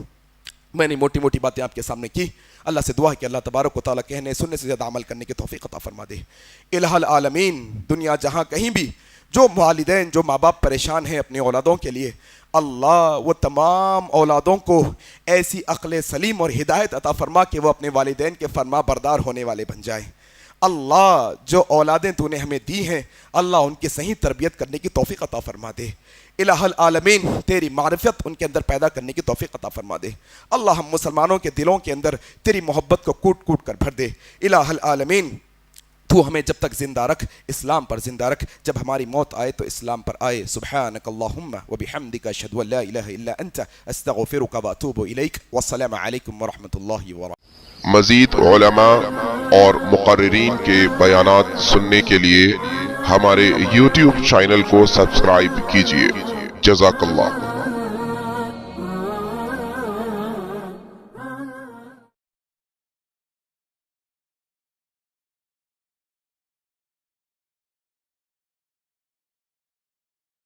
میں نے موٹی موٹی باتیں آپ کے سامنے کی. اللہ سے دعا ہے کہ اللہ تبارک و تعالیٰ کہنے سننے سے زیادہ عمل کرنے کی توفیق عطا فرما دے. الہ العالمین، دنیا جہاں کہیں بھی جو والدین جو ماں باپ پریشان ہیں اپنی اولادوں کے لیے، اللہ وہ تمام اولادوں کو ایسی عقل سلیم اور ہدایت عطا فرما کہ وہ اپنے والدین کے فرما بردار ہونے والے بن جائیں. اللہ جو اولادیں تو نے ہمیں دی ہیں اللہ ان کی صحیح تربیت کرنے کی توفیق عطا فرما دے. الہ العالمین تیری معرفت ان کے اندر پیدا کرنے کی توفیق عطا فرما دے. اللہ ہم مسلمانوں کے دلوں کے اندر تیری محبت کو کوٹ کوٹ کر بھر دے. الہ العالمین تو ہمیں جب تک زندہ رکھ، اسلام پر زندہ رکھ. جب ہماری موت آئے تو اسلام پر آئے. سبحانک اللہم وبحمدک اشہد ان لا الہ الا انت استغفرک واتوب الیک. والسلام علیکم ورحمۃ اللہ وبرکاتہ. مزید علماء اور مقررین کے بیانات سننے کے لیے ہمارے YouTube چینل کو سبسکرائب کیجیے. جزاک اللہ.